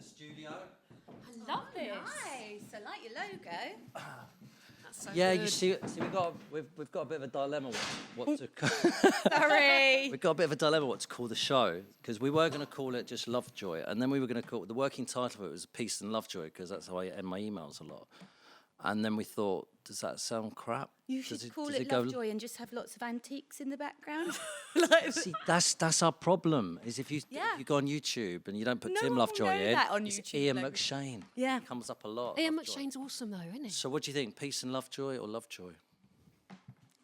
studio. I love this. Nice. I like your logo. That's so Yeah, good. you see, we've got a bit of a dilemma what to Sorry. we've got a bit of a dilemma what to call the show, because we were going to call it just Lovejoy, and then we were going to call the working title of it was Peace and Lovejoy, because that's how I end my emails a lot. And then we thought, does that sound crap? You should call does it go- Lovejoy and just have lots of antiques in the background. See, that's our problem. Is if you Yeah. go on YouTube and you don't put No Tim one will Lovejoy know in, that on it's YouTube, Ian though. McShane. Yeah. It comes up a lot. Ian Lovejoy. McShane's awesome though, isn't he? So what do you think? Peace and Lovejoy or Lovejoy?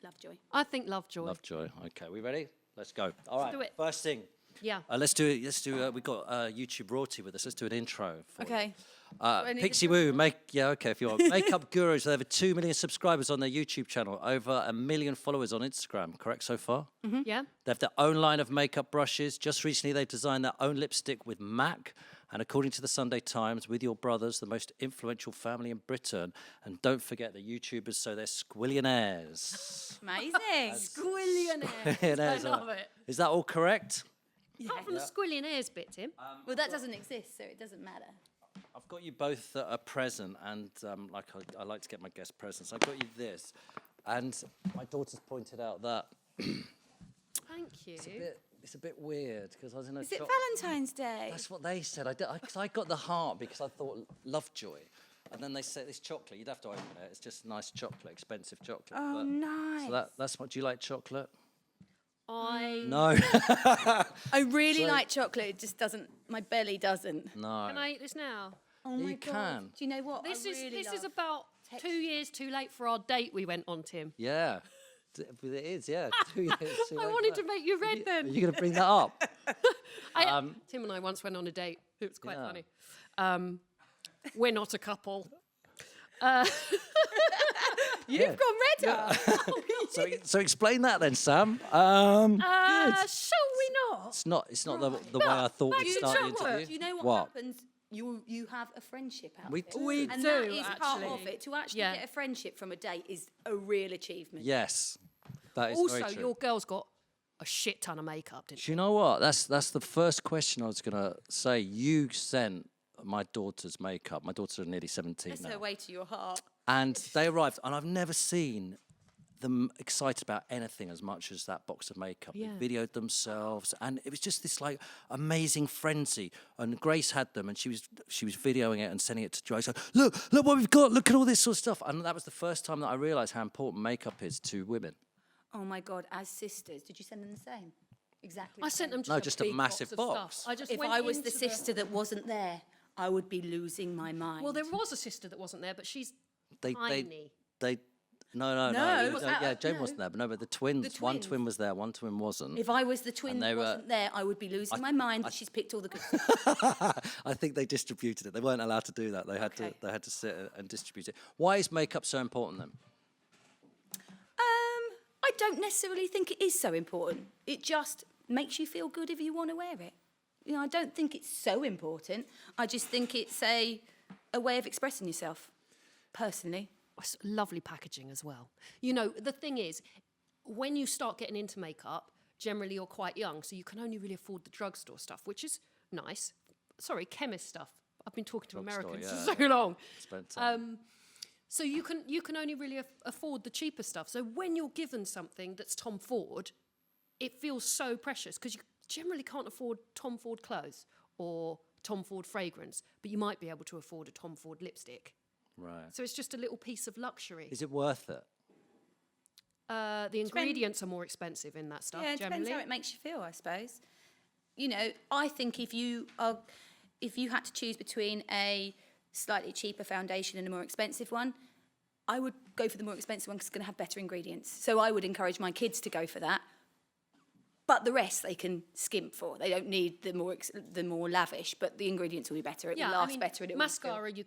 Lovejoy. I think Lovejoy. Lovejoy. Okay, we ready? Let's go. All right. do it. First thing. Yeah. Let's do it. We've got YouTube royalty with us. Let's do an intro. For you. Okay. I need Pixiwoo, if you want. Makeup gurus with over 2 million subscribers on their YouTube channel, over 1 million followers on Instagram. Correct so far? Yeah. They have their own line of makeup brushes. Just recently, they've designed their own lipstick with MAC. And according to the Sunday Times, with your brothers, the most influential family in Britain. And don't forget the YouTubers, so they're squillionaires. Amazing. Squillionaires. I love it. Is that all correct? Apart from the squillionaires bit, Tim. Well, that doesn't exist, so it doesn't matter. I've got you both a present, and I like to get my guest presents. I've got you this, and my daughter's pointed out that Thank you. it's a bit weird because I was in a Is it shop. Valentine's Day? That's what they said. I got the heart because I thought Lovejoy, and then they said this chocolate. You'd have to open it. It's just nice chocolate, expensive chocolate. Oh, but- nice. So that's what. Do you like chocolate? I No. I really like chocolate. It just doesn't. My belly doesn't. No. Can I eat this now? Oh my You God. can. Do you know what? This I is really this is love about 2 years too late for our date we went on, Tim. Yeah. It is. Yeah. 2 years. I wanted to make you red Are then. you going to bring that up? Tim and I once went on a date. It was quite Yeah. funny. We're not a couple. You've gone redder. So explain that then, Sam. Good. Shall we not? It's not the way I thought back we'd to start the chocolate. interview. Do you know what happens? You have a friendship out We of it. do. We And do, that is part actually. of it. To actually Yeah. get a friendship from a date is a real achievement. Yes, that is Also, very true. your girl's got a shit ton of makeup, didn't she? Do you know what? That's the first question I was gonna say. You sent my daughter's makeup. My daughter's nearly 17 That's now, her way to your heart. and they arrived, and I've never seen them excited about anything as much as that box of makeup. Yeah. They videoed themselves, and it was just this like amazing frenzy. And Grace had them, and she was videoing it and sending it to Joyce. Like, look what we've got. Look at all this sort of stuff. And that was the first time that I realised how important makeup is to women. Oh my God! As sisters, did you send them the same? Exactly. I the sent same. them just a big massive of box. stuff. I just If went I was the into sister that wasn't there, I would be losing my mind. Well, there was a sister that wasn't there, but she's They tiny. No. No, was that- Yeah, Jane no. wasn't there, but no, but the twins. One twins. twin was there, one twin wasn't. If I was the twin And that they were- wasn't there, I would be losing my mind. But she's picked all the good stuff. I think they distributed it. They weren't allowed to do that. They had Okay. to sit and distribute it. Why is makeup so important then? I don't necessarily think it is so important. It just makes you feel good if you want to wear it. You know, I don't think it's so important. I just think it's a way of expressing yourself, personally. It's lovely packaging as well. You know, the thing is, when you start getting into makeup, generally you're quite young, so you can only really afford the drugstore stuff, which is nice. Sorry, chemist stuff. I've been talking to Drugstore, Americans yeah. for so long. Spent So you can only really afford the cheaper stuff. So when you're given something that's Tom Ford, it feels so precious because you generally can't afford Tom Ford clothes or Tom Ford fragrance, but you might be able to afford a Tom Ford lipstick. right. So it's just a little piece of luxury. Is it worth it? The ingredients are more expensive in that stuff. Yeah, it generally. depends how it makes you feel, I suppose. You know, I think if you had to choose between a slightly cheaper foundation and a more expensive one, I would go for the more expensive one because it's going to have better ingredients. So I would encourage my kids to go for that. But the rest they can skimp for. They don't need the more lavish, but the ingredients will be better. It will last better. And it mascara you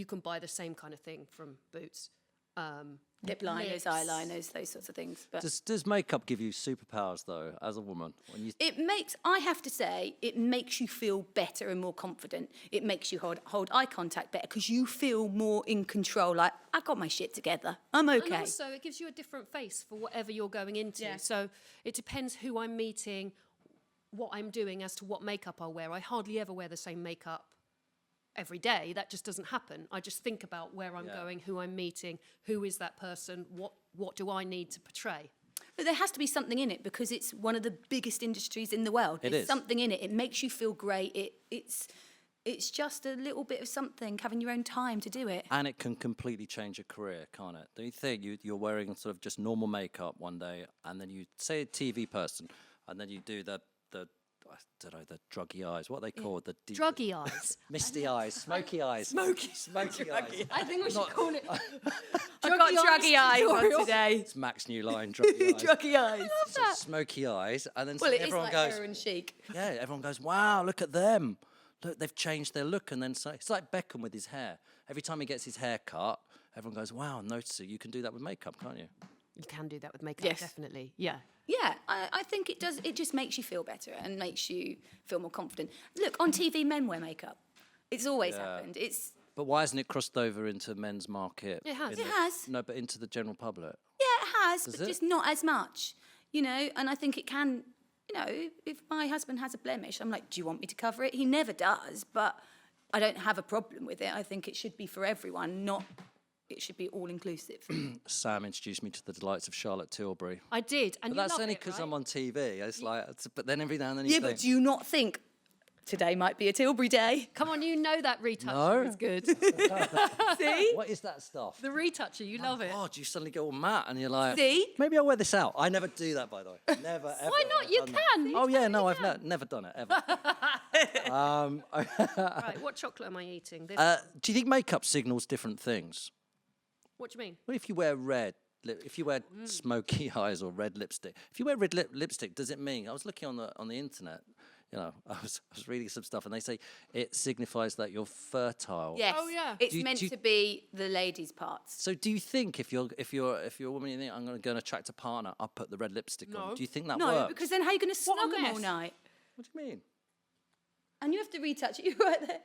can buy the same kind of thing from Boots. lip liners, lips. eyeliners, those sorts of things. But Does makeup give you superpowers though, as a woman? When you I have to say, it makes you feel better and more confident. It makes you hold eye contact better because you feel more in control. Like, I got my shit together. I'm And okay. also, it gives you a different face for whatever you're going into. Yeah. So it depends who I'm meeting, what I'm doing as to what makeup I'll wear. I hardly ever wear the same makeup every day. That just doesn't happen. I just think about where I'm Yeah. going, who I'm meeting, who is that person, what do I need to portray. But there has to be something in it because it's one of the biggest industries in the world. It There's is. something in it. It makes you feel great. It's just a little bit of something, having your own time to do it. And it can completely change your career, can't it? Do you think you're wearing sort of just normal makeup one day, and then you say a TV person, and then you do the I don't know, the druggy eyes. What are they called? The deep, Druggy eyes. misty eyes, smoky eyes, smoky eyes. I think we should call it. I've Druggy got eyes druggy eye tutorial. one today. It's Mac's new line, druggy eyes. Druggy eyes. So smoky eyes, and then Well, it is everyone like goes, heroin chic. yeah, everyone goes, wow, look at them. Look, they've changed their look. And then it's like Beckham with his hair. Every time he gets his hair cut, everyone goes, wow, notice it. You can do that with makeup, can't you? You can do that with makeup, Yes. definitely. Yeah. Yeah, I think it does. It just makes you feel better and makes you feel more confident. Look, on TV, men wear makeup. It's always happened. It's But why hasn't it crossed over into men's market? It has. in It the- has. No, but into the general public. yeah, it has, Does but it? just not as much. And I think it can. If my husband has a blemish, I'm like, do you want me to cover it? He never does, but I don't have a problem with it. I think it should be for everyone, not. It should be all inclusive. Sam introduced me to the delights of Charlotte Tilbury. I did. And But you that's love only it, because right? I'm on TV. It's like, but then every now and then you Yeah, think, but do you not think today might be a Tilbury day? Come on, you know that retoucher No. is good. See? what is that stuff? The retoucher, you love it. God, you suddenly go all matte and you're like, See? maybe I'll wear this out. I never do that, by the way. Never, ever. Why not? have You done that. can. You Oh, yeah, no, totally I've never done it, ever. Right, what chocolate am I eating? This. Do you think makeup signals different things? What do you mean? Well, if you wear red, if you wear smoky eyes or red lipstick, if you wear red lipstick, does it mean? I was looking on the internet. I was reading some stuff, and they say it signifies that you're fertile. Yes. Oh, yeah. It's Do you- meant do you- to be the ladies' parts. So, do you think if you're a woman, you think I'm going to go and attract a partner, I'll put the red lipstick No. on? Do you think that No, works? because then how are you going to What a snog them all mess. night? What do you mean? And you have to retouch it. You're right there.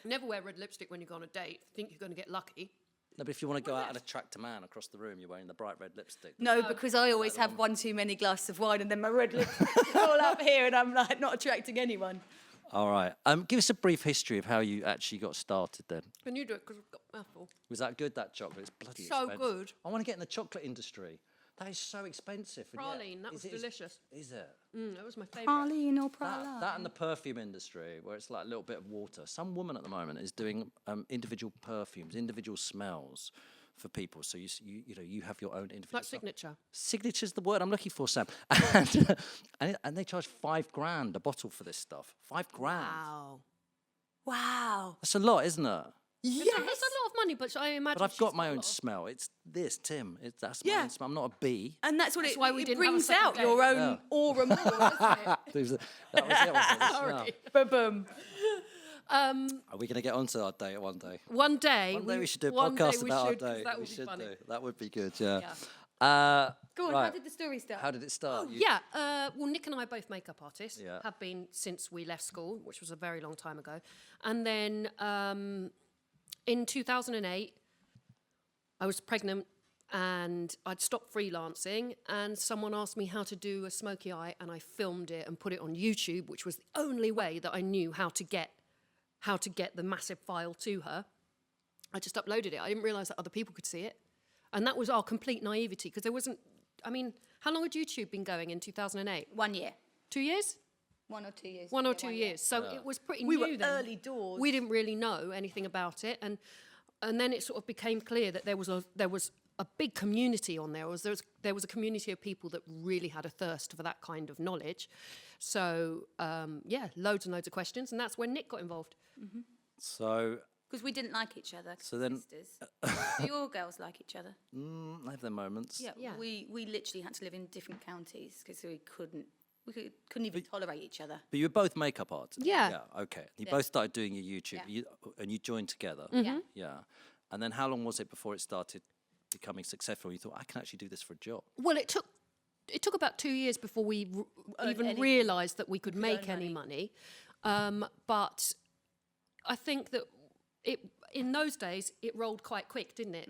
Never wear red lipstick when you go on a date. Think you're going to get lucky. No, but if you want to go out and attract a man across the room, you're wearing the bright red lipstick. No, because I always have one too many glasses of wine and then my red lipstick's all up here and I'm like not attracting anyone. All right. Give us a brief history of how you actually got started then. Can you do it? Because we've got mouthful. Was that good, that chocolate? It's bloody So expensive. good. I want to get in the chocolate industry. That is so expensive. and yet- Praline, that was is it- delicious. Is it? That was my favourite. Praline or That, praline. that and the perfume industry, where it's like a little bit of water. Some woman at the moment is doing individual perfumes, individual smells for people. So you have your own individual. Like signature. Signature's the word I'm looking for, Sam. And they charge $5,000 a bottle for this stuff. $5,000. Wow. Wow. That's a lot, isn't it? Yes. It's a lot of money, but I imagine. But I've she's got my a own lot of- smell. It's this, Tim. That's my Yeah. own smell. I'm not a bee. And that's what That's it, why we it didn't have a brings second out date. your own Yeah. aura more, doesn't it? That was it, wasn't it? The smell. Sorry. Ba-boom. Are we going to get onto our date one day? One day. One day we should do a one day podcast we about should, our 'cause date. That We would be should funny. do. That would be good, yeah. Yeah. Go on, right. how did the story start? How did it start? You- Yeah, well, Nick and I are both makeup artists. Yeah. Have been since we left school, which was a very long time ago. And then in 2008, I was pregnant and I'd stopped freelancing, and someone asked me how to do a smoky eye, and I filmed it and put it on YouTube, which was the only way that I knew how to get the massive file to her. I just uploaded it. I didn't realise that other people could see it. And that was our complete naivety, because there wasn't, I mean, how long had YouTube been going in 2008? 1 year. 2 years? 1 or 2 years. One or Yeah, 2 1 year. years. So it was pretty We new were then. early doors. We didn't really know anything about it, and then it sort of became clear that there was a big community on there. There was a community of people that really had a thirst for that kind of knowledge. So loads and loads of questions, and that's when Nick got involved. So Because we didn't like each other. So then- sisters. Do your girls like each other? I have their moments. Yeah. We literally had to live in different counties because we couldn't even tolerate each other. But you were both makeup artists. Yeah. Yeah. Okay. You both started doing your YouTube, Yeah. and you joined together. Yeah. Yeah. And then how long was it before it started becoming successful? You thought I can actually do this for a job. Well, it took about 2 years before we even any- realised that we could make earn any money. But I think that in those days it rolled quite quick, didn't it?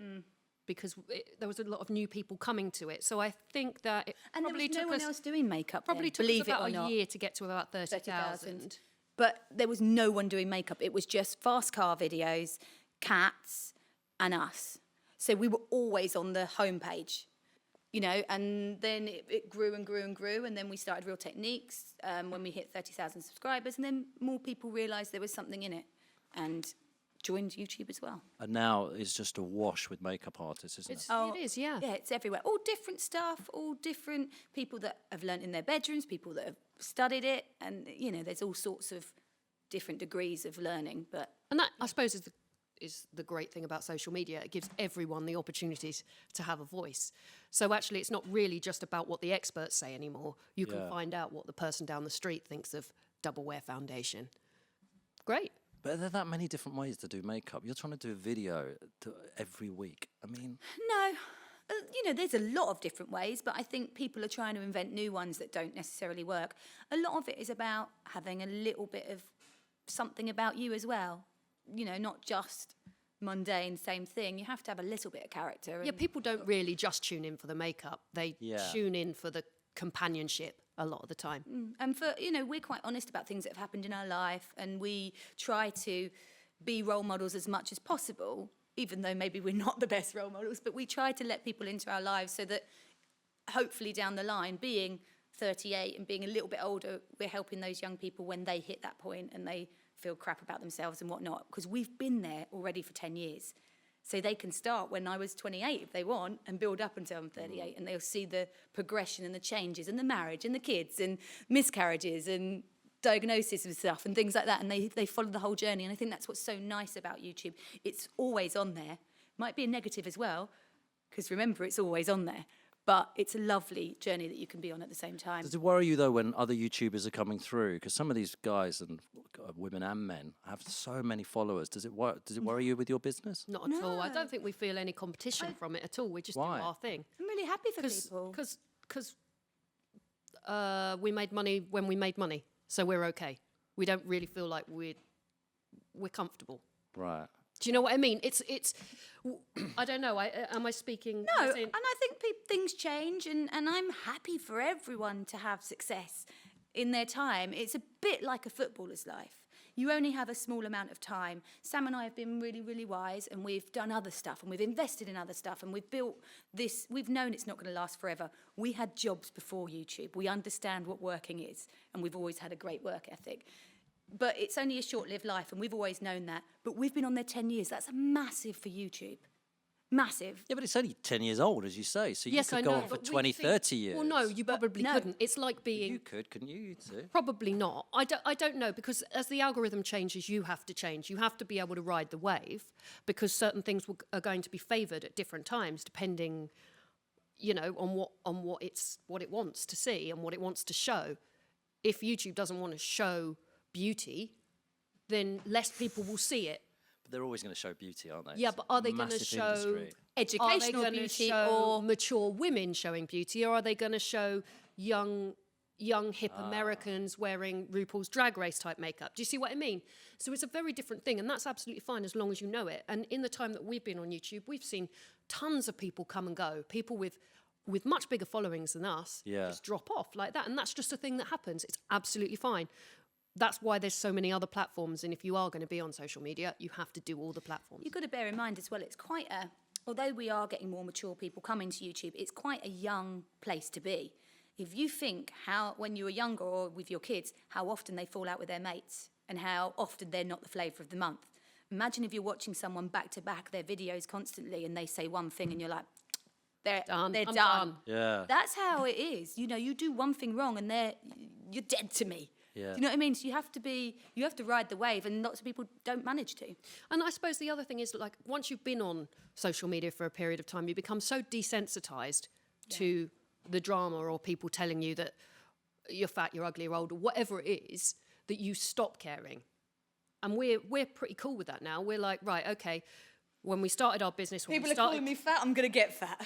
Because there was a lot of new people coming to it. So I think that it And there probably was no took one us else doing makeup. probably then, took believe us about it or a not. year to get to about 30,000. But there was no one doing makeup. It was just fast car videos, cats, and us. So we were always on the homepage, you know, and then it grew and grew and grew. And then we started Real Techniques when we hit 30,000 subscribers. And then more people realised there was something in it and joined YouTube as well. And now it's just awash with makeup artists, isn't it? It is, yeah. Yeah, it's everywhere. All different stuff, all different people that have learnt in their bedrooms, people that have studied it. And, you know, there's all sorts of different degrees of learning. But And that, I suppose, is the great thing about social media. It gives everyone the opportunities to have a voice. So actually, it's not really just about what the experts say anymore. You can find out what the person down the street thinks of double wear foundation. Great. But are there that many different ways to do makeup? You're trying to do a video every week. I mean, no, you know, there's a lot of different ways, but I think people are trying to invent new ones that don't necessarily work. A lot of it is about having a little bit of something about you as well. You know, not just mundane, same thing. You have to have a little bit of character. Yeah, people don't really just tune in for the makeup. They tune in for the companionship a lot of the time. And for, you know, we're quite honest about things that have happened in our life, and we try to be role models as much as possible, even though maybe we're not the best role models, but we try to let people into our lives so that hopefully down the line, being 38 and being a little bit older, we're helping those young people when they hit that point and they feel crap about themselves and whatnot, because we've been there already for 10 years. So they can start when I was 28 if they want and build up until I'm 38, and they'll see the progression and the changes and the marriage and the kids and miscarriages and diagnosis and stuff and things like that, and they follow the whole journey. And I think that's what's so nice about YouTube. It's always on there. Might be a negative as well, because remember, it's always on there. But it's a lovely journey that you can be on at the same time. does it worry you, though, when other YouTubers are coming through? Because some of these guys, and women and men, have so many followers. Does it worry you with your business? Not at all. I don't think we feel any competition from it at all. We just Why? do our thing. I'm really happy for people. Because we made money when we made money, so we're okay. We don't really feel like we're comfortable. Right. Do you know what I mean? It's. I don't know. Am I speaking? No, as in- and I think things change, and I'm happy for everyone to have success in their time. It's a bit like a footballer's life. You only have a small amount of time. Sam and I have been really, really wise, and we've done other stuff, and we've invested in other stuff, and we've built this. We've known it's not going to last forever. We had jobs before YouTube. We understand what working is, and we've always had a great work ethic. But it's only a short-lived life, and we've always known that. But we've been on there 10 years. That's massive for YouTube. Massive. Yeah, but it's only 10 years old, as you say, so you yes, could I go know. on for but we 20, think- 30 years. Well, no, you probably no. couldn't. It's like being. You could, couldn't you? You too. Probably not. I don't know, because as the algorithm changes, you have to change. You have to be able to ride the wave, because certain things are going to be favoured at different times, depending, you know, on what it wants to see and what it wants to show. If YouTube doesn't want to show beauty, then less people will see it. But they're always going to show beauty, aren't they? Yeah, It's but a are they going to massive show industry. Educational are they beauty show or mature women showing beauty, or are they going to show young hip Americans wearing RuPaul's Drag Race type makeup? Do you see what I mean? So it's a very different thing, and that's absolutely fine as long as you know it. And in the time that we've been on YouTube, we've seen tons of people come and go, people with much bigger followings than us just drop off like that, and that's just a thing that happens. It's absolutely fine. That's why there's so many other platforms, and if you are going to be on social media, you have to do all the platforms. you've got to bear in mind as well, it's quite a, although we are getting more mature people coming to YouTube, it's quite a young place to be. If you think how, when you were younger or with your kids, how often they fall out with their mates and how often they're not the flavour of the month. Imagine if you're watching someone back to back their videos constantly and they say one thing and you're like, they're I'm done. done. Yeah. That's how it is. You know, you do one thing wrong and you're dead to me. Yeah. Do you know what I mean? So you have to ride the wave, and lots of people don't manage to. And I suppose the other thing is, like, once you've been on social media for a period of time, you become so desensitized to the drama or people telling you that you're fat, you're ugly, you're old, or whatever it is, that you stop caring. And we're pretty cool with that now. We're like, right, okay, when we started our business, when we started, fat, I'm going to get fat.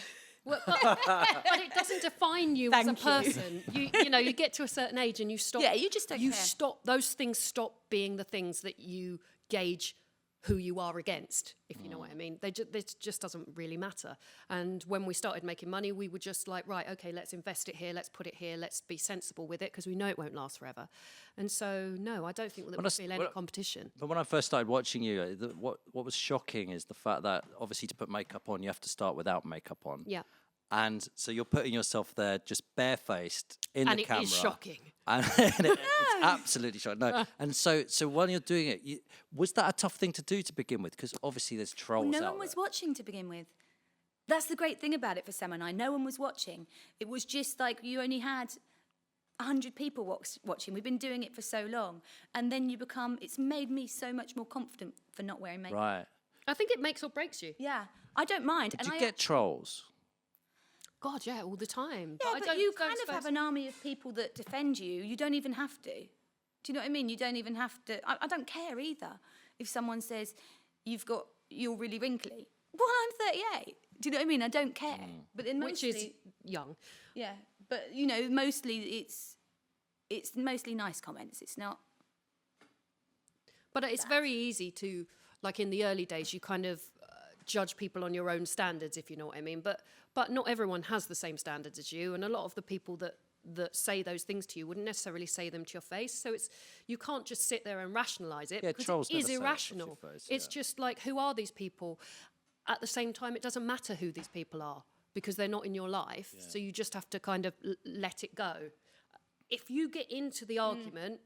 well, but it doesn't define you as a person. You know, you get to a certain age and you stop. Yeah, you just don't care. Those things stop being the things that you gauge who you are against, if you know what I mean. This just doesn't really matter. And when we started making money, we were just like, right, okay, let's invest it here, let's put it here, let's be sensible with it, because we know it won't last forever. And so, no, I don't think that we feel any competition. But when I first started watching you, what was shocking is the fact that obviously to put makeup on, you have to start without makeup on. Yeah. And so you're putting yourself there just barefaced in the camera. And it is shocking. And it's absolutely shocking. No. And so when you're doing it, was that a tough thing to do to begin with? Because obviously there's trolls No out one was there. watching to begin with. That's the great thing about it for Sam and I. No one was watching. It was just like you only had 100 people watching. We've been doing it for so long. And then you become, it's made me so much more confident for not wearing makeup. Right. I think it makes or breaks you. Yeah, I don't mind. Did you get trolls? God, yeah, all the time. Yeah, I but don't- you don't kind of suppose- have an army of people that defend you. You don't even have to. Do you know what I mean? You don't even have to. I don't care either if someone says you're really wrinkly. Well, I'm 38. Do you know what I mean? I don't care. But then Which mostly, is young. yeah. But you know, mostly it's mostly nice comments. It's not. But it's very easy to, like in the early days, you kind of judge people on your own standards, if you know what I mean. But not everyone has the same standards as you, and a lot of the people that say those things to you wouldn't necessarily say them to your face. So you can't just sit there and rationalise it, Yeah, because trolls it is never say it to irrational. your face, It's yeah. just like, who are these people? At the same time, it doesn't matter who these people are, because they're not in your life. Yeah. So you just have to kind of let it go. If you get into the argument,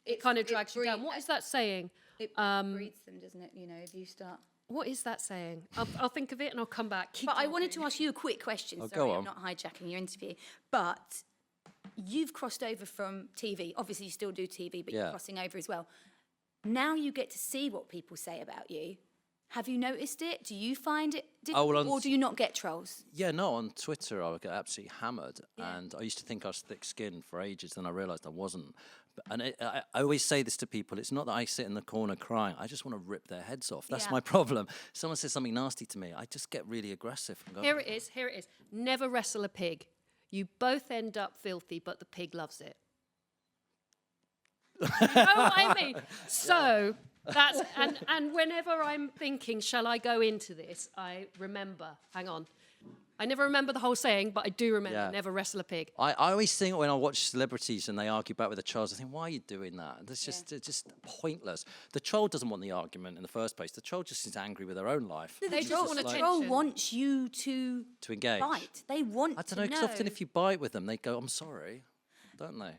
it kind of drags you down. What is that saying? It breeds them, doesn't it? You know, if you start. What is that saying? I'll think of it and I'll come back. But I wanted to ask you a quick question. Oh, Sorry, go I'm on. not hijacking your interview. But you've crossed over from TV. Obviously, you still do TV, but Yeah. you're crossing over as well. Now you get to see what people say about you. Have you noticed it? Do you find it difficult, or do you not get trolls? Yeah, no, on Twitter I would get absolutely hammered. And I used to think I was thick-skinned for ages, and I realised I wasn't. And I always say this to people, it's not that I sit in the corner crying, I just want to rip their heads off. That's Yeah. my problem. If someone says something nasty to me, I just get really aggressive. And go, Here it is. Never wrestle a pig. You both end up filthy, but the pig loves it. You know what I mean? So that's and whenever I'm thinking, shall I go into this? I remember. Hang on. I never remember the whole saying, but I do remember. Yeah. Never wrestle a pig. I always think when I watch celebrities and they argue back with the trolls, I think, why are you doing that? That's just it's just pointless. The troll doesn't want the argument in the first place. The troll just is angry with their own life. They It's just just want The like- attention. troll wants you to engage. bite. They want I to don't know, because often know. if you bite with them, they go, I'm sorry, don't they?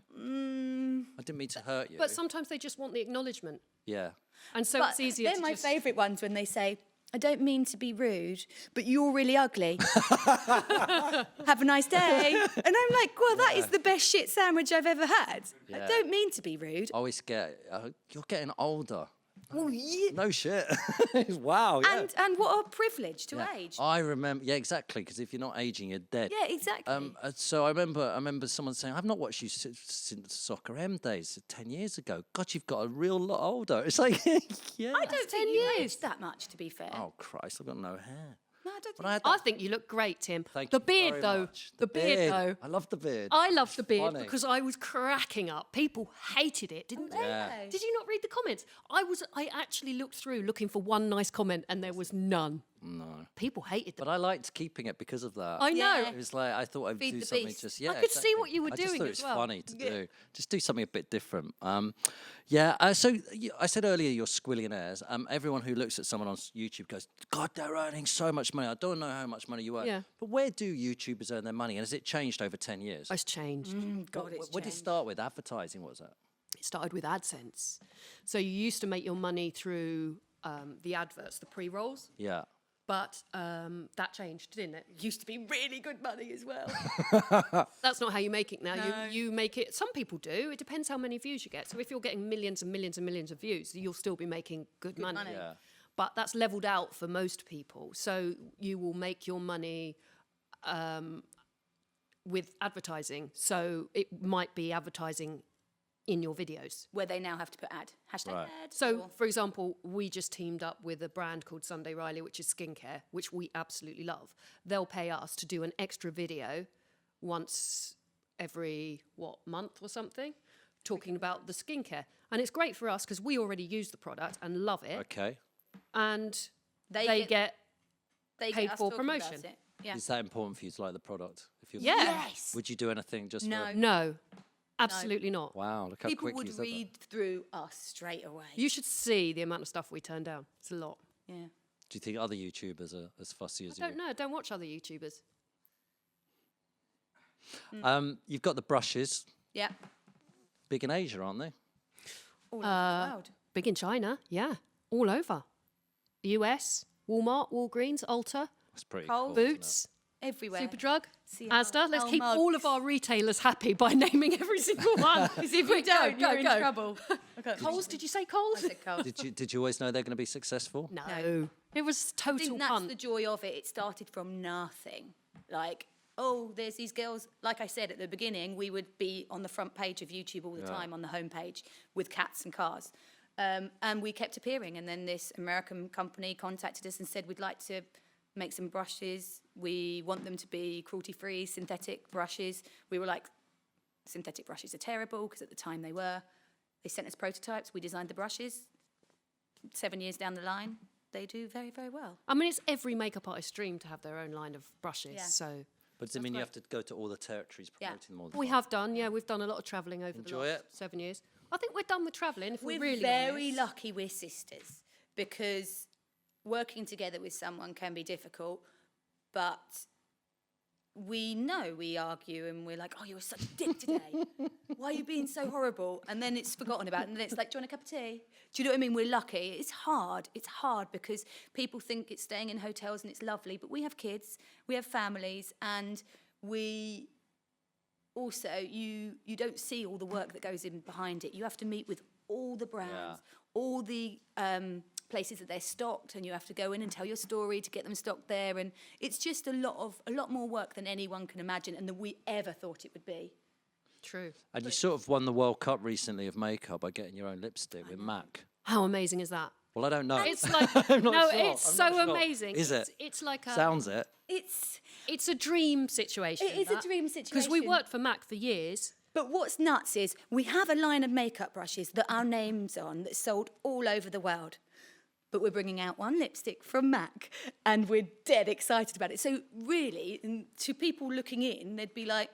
I didn't mean to hurt you. But sometimes they just want the acknowledgement. Yeah. And so But it's easier they're to my just... favourite ones when they say, I don't mean to be rude, but you're really ugly. Have a nice day. And I'm like, well, that is the best shit sandwich I've ever had. I Yeah. don't mean to be rude. I always get, you're getting older. Well, yeah. No shit. Wow, yeah. And what a privilege to Yeah. age. I remember, yeah, exactly, because if you're not aging, you're dead. Yeah, exactly. So I remember someone saying, I've not watched you since Soccer M days 10 years ago. God, you've got a real lot older. It's like, yeah. I don't 10 think you've years. aged that much, to be fair. Oh, Christ, I've got no hair. No, I don't When I think had I think you look great, Tim. Thank the you beard, very though. much. The beard, though. I love the beard. I love the beard funny. because I was cracking up. People hated it, didn't they? Yeah. Did you not read the comments? I actually looked through looking for one nice comment and there was none. No. People hated them. But I liked keeping it because of that. I know. Yeah. It was like, I thought I'd Feed do the something beast. just, yeah. I could see what you were I just doing thought as it was well. funny to do. Just do something a bit different. So I said earlier you're squillionaires. Everyone who looks at someone on YouTube goes, God, they're earning so much money. I don't know how much money you earn. Yeah. But where do YouTubers earn their money? And has it changed over 10 years? It's changed. God, it's What did it changed. start with? Advertising, what was that? It started with AdSense. So you used to make your money through the adverts, the pre-rolls. Yeah. But that changed, didn't it? Used to be really good money as well. That's not how you make it now. You make it. Some people do. It depends how many views you get. So if you're getting millions and millions and millions of views, you'll still be making good money. Yeah. But that's leveled out for most people. So you will make your money with advertising. So it might be advertising in your videos. Where they now have to put hashtag Right. ad. So, or- for example, we just teamed up with a brand called Sunday Riley, which is skincare, which we absolutely love. They'll pay us to do an extra video once every, month or something, talking about the skincare. And it's great for us because we already use the product and love it. Okay. and They they get- get They paid get us for talking about promotion. it. Yeah. Is that important for you to like the product? If you're, Yeah. Yes. Would you do anything just No. for... No, absolutely not. Wow, look how People quick you would said that. read through us straight away. You should see the amount of stuff we turn down. It's a lot. Yeah. Do you think other YouTubers are as fussy as I don't know. I don't watch other YouTubers. you? You've got the brushes. Yeah. Big in Asia, aren't they? All over the world. Big in China, yeah, all over. US, Walmart, Walgreens, Ulta, That's pretty Coles. cool. isn't it? Boots, Everywhere. Superdrug, See Asda. Let's our keep all of mugs. our retailers happy by naming every single one. Because if we don't, you're in trouble. Okay. Coles, did you say Coles? I said Coles. Did you always know they're going to be successful? No. It was I total think that's punt. the joy of it. It started from nothing. Like, oh, there's these girls. Like I said at the beginning, we would be on the front page of YouTube all the time, on the homepage, with cats and cars. And we kept appearing. And then this American company contacted us and said, we'd like to make some brushes. We want them to be cruelty-free, synthetic brushes. We were like, synthetic brushes are terrible, because at the time they were. They sent us prototypes. We designed the brushes. 7 years down the line, they do very, very well. I mean, it's every makeup artist's dream to have their own line of brushes. Yeah. So But does it mean you have to go to all the territories Yeah. promoting them all the we time? have done, yeah, we've done a lot of travelling over Enjoy the last it? 7 years. I think we're done with travelling, if we're, We're really very honest. lucky we're sisters, because working together with someone can be difficult, but we know we argue and we're like, oh, you were such a dick today. Why are you being so horrible? And then it's forgotten about, and then it's like, do you want a cup of tea? Do you know what I mean? We're lucky. It's hard because people think it's staying in hotels and it's lovely, but we have kids, we have families, and we also, you don't see all the work that goes in behind it. You have to meet with all the brands, all the places that they're stocked, and you have to go in and tell your story to get them stocked there. And it's just a lot more work than anyone can imagine and that we ever thought it would be. True. And you sort of won the World Cup recently of makeup by getting your own lipstick with MAC. How amazing is that? Well, I don't know. It's like, I'm not no, sure. it's I'm so not sure. amazing. Is it? It's like a, Sounds it. It's a dream situation. It is a dream Because we situation. worked for MAC for years. But what's nuts is we have a line of makeup brushes that our name's on that's sold all over the world. But we're bringing out one lipstick from MAC and we're dead excited about it. So really, to people looking in, they'd be like,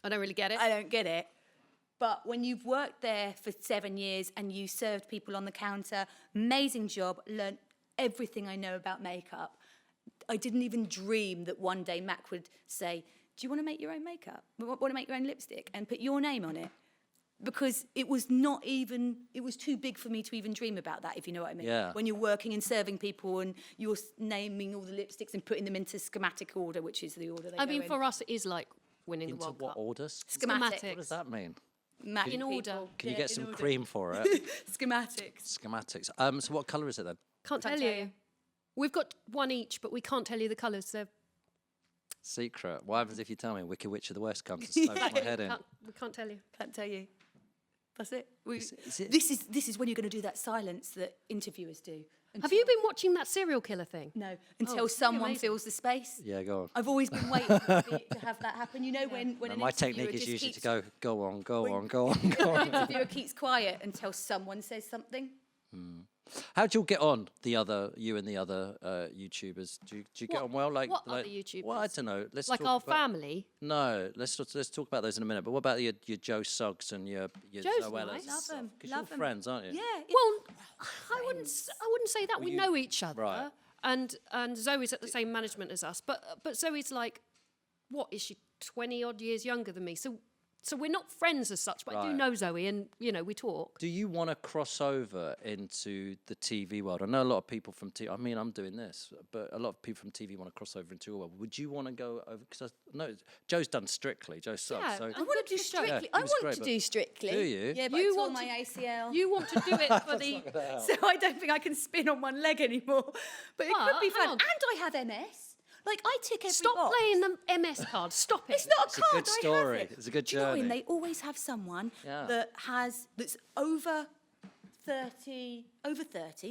I don't really get it. I don't get it. But when you've worked there for 7 years and you served people on the counter, amazing job, learned everything I know about makeup. I didn't even dream that one day MAC would say, do you want to make your own makeup? Want to make your own lipstick and put your name on it? Because it was too big for me to even dream about that, if you know what I mean. Yeah. When you're working and serving people and you're naming all the lipsticks and putting them into schematic order, which is the order they I go mean, in. for us, it is like winning the Into World what Cup. orders? Schematic. What does that mean? MAC In order. people. Can you Yeah, get in some order. cream for it? Schematics. Schematics. So what colour is it then? Can't tell tell you. you. We've got one each, but we can't tell you the colours. So Secret. What happens if you tell me Wicked Witch of the West comes and smokes my head in? we can't tell you. Can't tell you. That's it. Is it- This is when you're going to do that silence that interviewers do. Have you been watching that serial killer thing? No, until really someone amazing. fills the space. Yeah, go on. I've always been waiting to have that happen. You know, when No, an my interviewer technique is just usually to keeps- go on, go on, go on, go An on. interviewer keeps quiet until someone says something. How do you get on you and the other YouTubers? Do you get What- on well? what like, other YouTubers? Well, I don't know. Let's Like talk our about, family? No, let's talk about those in a minute. But what about your Joe Suggs and your Joe's Zoellas? nice. Love 'em, Because love you're 'em. friends, aren't you? Yeah. Well, I wouldn't say that. We you- know each other. Right. And Zoe's at the same management as us. But Zoe's like, what is she, 20 odd years younger than me? So we're not friends as such, but I do Right. know Zoe and, we talk. Do you want to cross over into the TV world? I know a lot of people from TV. I mean, I'm doing this, but a lot of people from TV want to cross over into your world. Would you want to go over? Because I know Joe's done Strictly. Joe Suggs. Yeah, so and I want to do Joe. Strictly. Yeah, he I was want great, to but- do Strictly. Do you? Yeah, but You I tore want my to- ACL. You want to do it for the... So I don't think I can spin on one leg anymore. But it could But, be fun. hang on. And I have MS. Like, I tick every Stop box. playing the MS card. Stop it. It's not a It's a card. good I story. have it. It's a good Do you know what I mean? journey. They always have someone Yeah. that's over 30.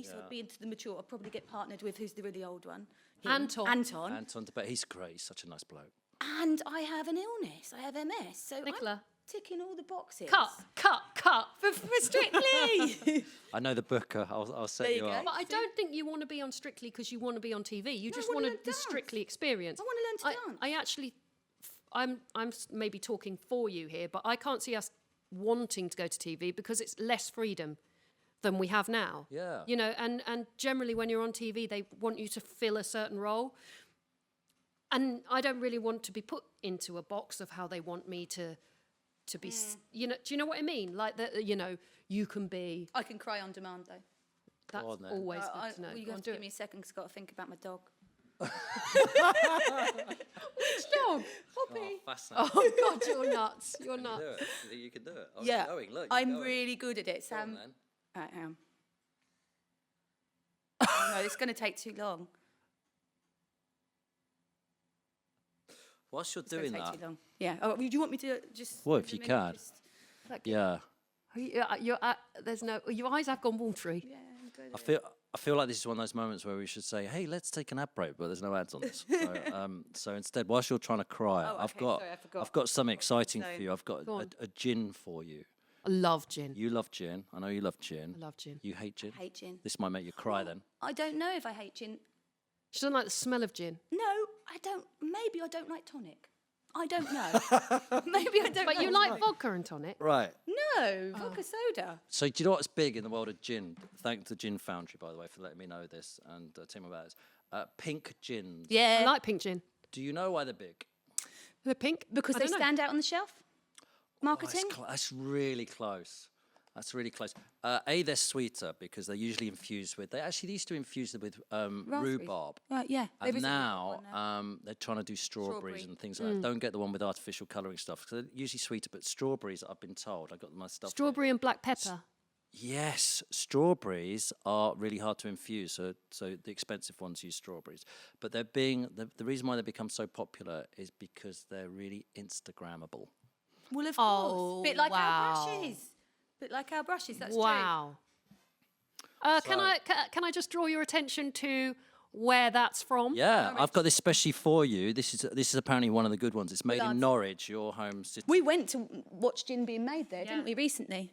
So I'd be into the mature. I'll probably get partnered with who's the really old one. Him. Anton. Anton, but he's great. He's such a nice bloke. And I have an illness. I have MS. So Nicola. I'm ticking all the boxes. Cut. cut. For Strictly. I know the booker. I'll set There you you go. up. But I don't think you want to be on Strictly because you want to be on TV. You just wanna want learn the dance. Strictly experience. I wanna learn to dance. I actually, maybe talking for you here, but I can't see us wanting to go to TV because it's less freedom than we have now. Yeah. You know, and generally when you're on TV, they want you to fill a certain role. And I don't really want to be put into a box of how they want me to be, you know, do you know what I mean? Like that, you know, you can be, I can cry on demand though. that's on then. always good to know. Well, you Go on, have to do give it. me a second because I've got to think about my dog. Dog. Oh, fascinating. Oh God, you're nuts. You're You nuts. can do it. You can do it. Oh, Yeah, you're going. Look, you're I'm going. really good at it, Go on, Sam. then. I am. Oh, no, it's going to take too long. Whilst you're It's gonna doing take that, too long. Yeah. Oh, do you want me to just? Well, if you can. yeah, There's no. Your eyes have gone watery. Yeah. Good. I feel like this is one of those moments where we should say, "Hey, let's take an ad break," but there's no ads on this. So instead, whilst you're trying to cry, Oh, I've okay, got sorry, I forgot. I've got something exciting So- for you. I've got Go on. a gin for you. I love gin. You love gin. I know you love gin. I love gin. You hate gin. I hate gin. This might make you cry then. I don't know if I hate gin. She doesn't like the smell of gin. No, I don't. Maybe I don't like tonic. I don't know. Maybe I don't. But you like vodka and tonic. Right. No, vodka soda. So do you know what's big in the world of gin? Thank the Gin Foundry, by the way, for letting me know this and tell me about this. Pink gins. Yeah. I like pink gin. Do you know why they're big? The pink because I they don't know. stand out on the shelf. Marketing. That's really close. That's really close. They're sweeter because they're usually infused with. They used to infuse them with Raspberries. rhubarb. Right. Yeah. There And is a now rhubarb one they're trying to do strawberries Strawberry. and things like that. Don't get the one with artificial colouring stuff because they're usually sweeter. But strawberries, I've been told, I got my stuff. here. Strawberry and black pepper. Yes, strawberries are really hard to infuse, so the expensive ones use strawberries. But they're the reason why they become so popular is because they're really Instagrammable. Well, of Oh, course. Bit like wow. our brushes. Bit like our brushes. That's true. Wow. Can I just draw your attention to where that's from? Yeah, I've got this especially for you. This is apparently one of the good ones. It's made in Lads. Norwich, your home city. We went to watch gin being made there, didn't we, recently?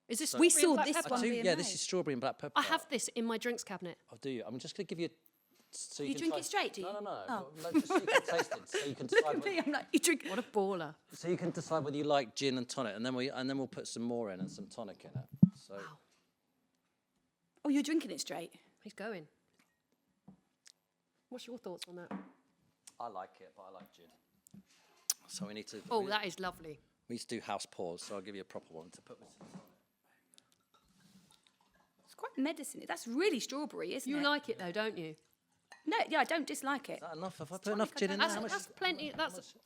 Is this We strawberry and saw black this pepper? one being Yeah, made. this is strawberry and black pepper. I have this in my drinks cabinet. Oh, do you? I'm just going to give you. So You can drink try- it straight, do you? No. Oh. Just so you can taste it. So you can Look decide. at me, I'm like, you drink. What a baller. So you can decide whether you like gin and tonic, and then we'll put some more in and some tonic in it. So Oh, you're drinking it straight. He's going. What's your thoughts on that? I like it, but I like gin. So we need to. Oh, that is lovely. We need to do house pours. So I'll give you a proper one to put with some tonic. It's quite medicine. That's really strawberry, isn't You it? like it though, don't you? No, yeah, I don't dislike it. Is that enough? Have I put enough gin in there? That's plenty.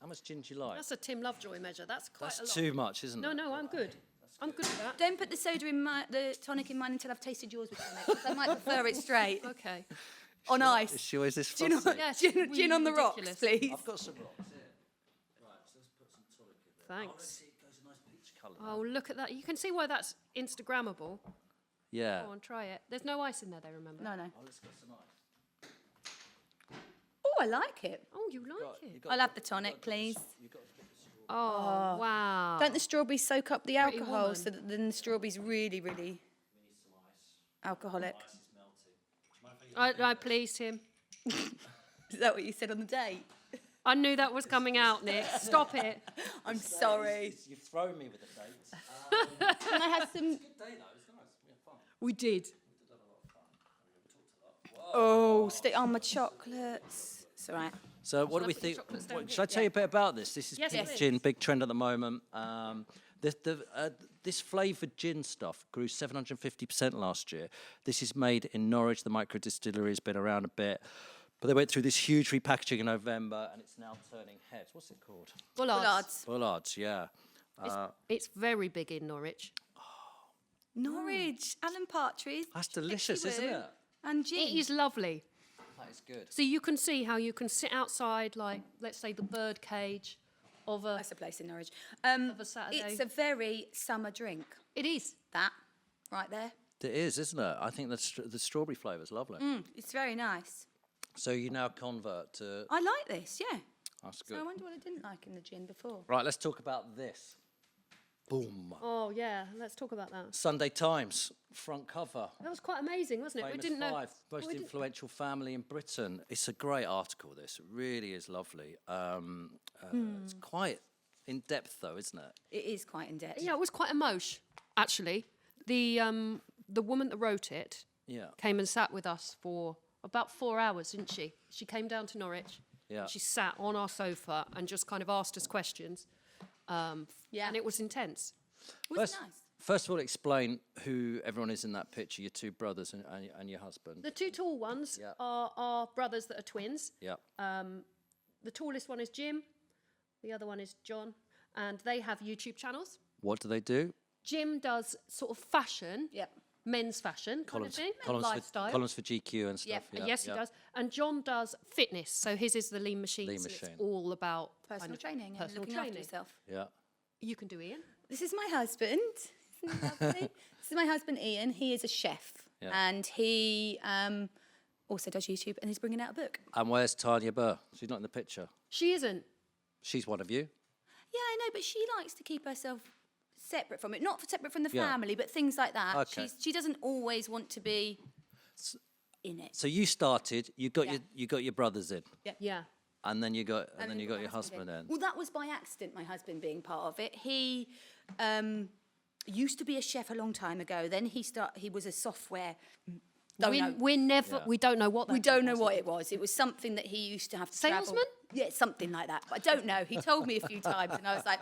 How much gin do you like? That's a Tim Lovejoy measure. That's quite a That's lot. too much, isn't it? No, I'm good. I'm good with that. Don't put the soda in the tonic in mine until I've tasted yours with tonic. 'Cause I might prefer it straight Okay. on ice. Is she always this Do you know fussy? what? Yes, gin, really gin on the rocks, ridiculous. please. I've got some rocks here. Right, so let's put some tonic in there. Thanks. See, it goes a nice peach colour. now. Oh, look at that. You can see why that's Instagrammable. Yeah. Go on, try it. There's no ice in there, though, remember? No. Oh, let's get some ice. Oh, I like it. Oh, you like it? I'll have the tonic, please. You've got to put the strawberry. Oh, wow. Don't the strawberries soak up the Pretty alcohol woman. so that then the strawberries really, really alcoholic? Ice is melting. I pleased him. Is that what you said on the date? I knew that was coming out, Nick. Stop it. I'm sorry. You've thrown me with the dates. Can I have some? Good day though. It's nice. We had fun. We did. Oh, stick on my chocolates. It's all right. So what do I we put the think? chocolates down Should I tell you a bit about this? This is Yes, pink please. gin, big trend at the moment. This flavoured gin stuff grew 750% last year. This is made in Norwich. The micro distillery has been around a bit. But they went through this huge repackaging in November, and it's now turning heads. What's it called? Bullards. Bullards. Bullards, yeah. It's very big in Norwich. Norwich, Alan Partridge. That's delicious, isn't Pixiwoo, it? And gin. It is lovely. That is good. So you can see how you can sit outside, like, let's say, the bird cage of a... That's a place in Norwich. a Saturday. It's a very summer drink. It is. That, right there. It is, isn't it? I think the strawberry flavour is lovely. It's very nice. So you now convert to... I like this, yeah. That's So good. I wonder what I didn't like in the gin before. Right, let's talk about this. Boom. Oh yeah, let's talk about that. Sunday Times, front cover. That was quite amazing, wasn't it? Famous We didn't know. five, most influential family in Britain. It's a great article, this. It really is lovely. It's quite in-depth, though, isn't it? It is quite in depth. Yeah, it was quite emotional, actually. The woman that wrote it Yeah. came and sat with us for about 4 hours, didn't she? She came down to Norwich. Yeah. She sat on our sofa and just kind of asked us questions. Yeah. And it was intense. It was nice. First of all, explain who everyone is in that picture, your two brothers and your husband. The two tall ones Yeah. are our brothers that are twins. Yeah. The tallest one is Jim. The other one is John. And they have YouTube channels. What do they do? Jim does sort of fashion, Yep. men's fashion kind of thing, lifestyle. columns for GQ and stuff. Yep. Yeah. Yes, he does. And John does fitness. So his is the lean machines. Lean and machine. It's all about Personal kind of training and personal looking training. after yourself. Yeah. You can do Ian. This is my husband. Isn't he lovely? This is my husband, Ian. He is a chef. Yeah. And he also does YouTube, and he's bringing out a book. And where's Tanya Burr? She's not in the picture. She isn't. She's one of you. Yeah, I know, but she likes to keep herself separate from it. Not separate from the Yeah. family, but things like that. Okay. She doesn't always want to be in it. So you started. You got Yeah. your brothers in, Yeah. and then you got And then your my husband in. Well, that was by accident, my husband being part of it. He used to be a chef a long time ago. Then he was a software. We never. Yeah. We don't know what. We that don't job know was. what it was. It was something that he used to have to travel. Salesman? Yeah, something like that. But I don't know. He told me a few times, and I was like,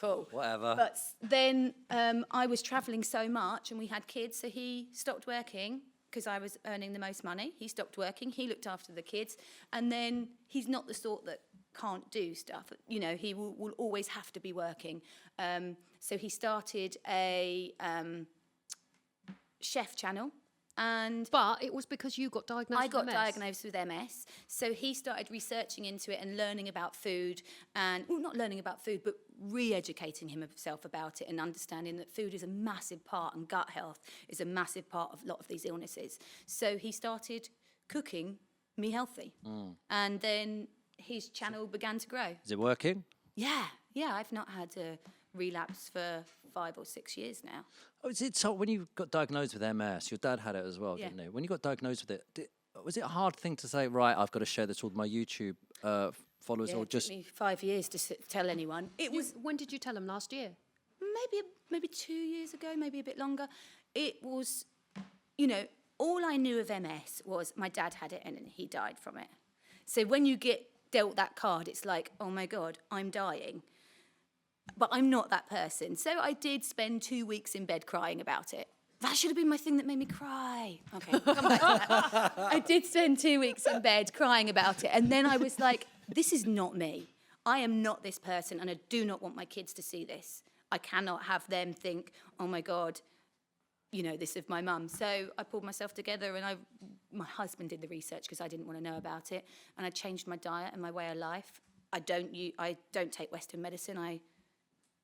cool. Whatever. But then I was travelling so much, and we had kids, so he stopped working because I was earning the most money. He stopped working. He looked after the kids, and then he's not the sort that can't do stuff. You know, he will always have to be working. So he started a chef channel. But it was because you got diagnosed. I got with MS. diagnosed with MS. So he started researching into it and learning about food and, well, not learning about food, but re-educating himself about it and understanding that food is a massive part and gut health is a massive part of a lot of these illnesses. So he started cooking me healthy. And then his channel began to grow. Is it working? Yeah, I've not had a relapse for 5 or 6 years now. Oh, is it so? When you got diagnosed with MS, your dad had it as well, Yeah. didn't he? When you got diagnosed with it, was it a hard thing to say? Right, I've got to share this with my YouTube followers, Yeah, or it just took me 5 years to tell anyone. It was When did you tell him? Last year. maybe 2 years ago, maybe a bit longer. It was, you know, all I knew of MS was my dad had it and he died from it. So when you get dealt that card, it's like, oh my God, I'm dying. But I'm not that person. So I did spend 2 weeks in bed crying about it. That should have been my thing that made me cry. Okay, come back to that. I did spend 2 weeks in bed crying about it. And then I was like, this is not me. I am not this person, and I do not want my kids to see this. I cannot have them think, oh my God, you know, this of my mum. So I pulled myself together, and my husband did the research because I didn't want to know about it. And I changed my diet and my way of life. I don't take Western medicine. I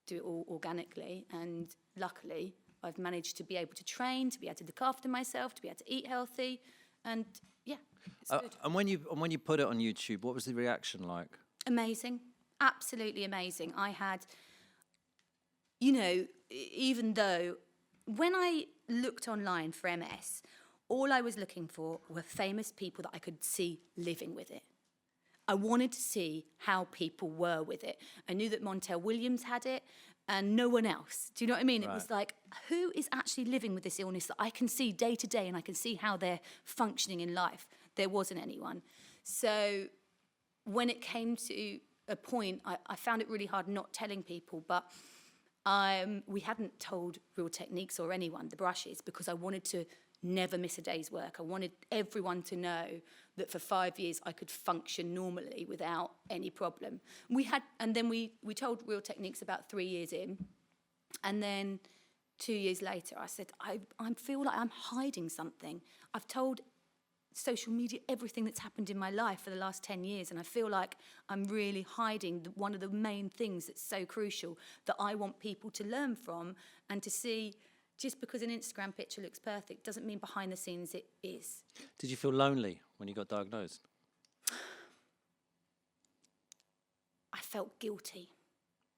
do it all organically, and luckily I've managed to be able to train, to be able to look after myself, to be able to eat healthy, and yeah, it's good. and when you put it on YouTube, what was the reaction like? Amazing, absolutely amazing. I had, you know, even though when I looked online for MS, all I was looking for were famous people that I could see living with it. I wanted to see how people were with it. I knew that Montel Williams had it and no one else. Do you know what I mean? It was like, who is actually living with this illness that I can see day to day and I can see how they're functioning in life? There wasn't anyone. So when it came to a point, I found it really hard not telling people, but we hadn't told Real Techniques or anyone, the brushes, because I wanted to never miss a day's work. I wanted everyone to know that for 5 years I could function normally without any problem. And then we told Real Techniques about 3 years in, and then 2 years later I said, I feel like I'm hiding something. I've told social media everything that's happened in my life for the last 10 years, and I feel like I'm really hiding one of the main things that's so crucial that I want people to learn from and to see. Just because an Instagram picture looks perfect doesn't mean behind the scenes it is. Did you feel lonely when you got diagnosed? I felt guilty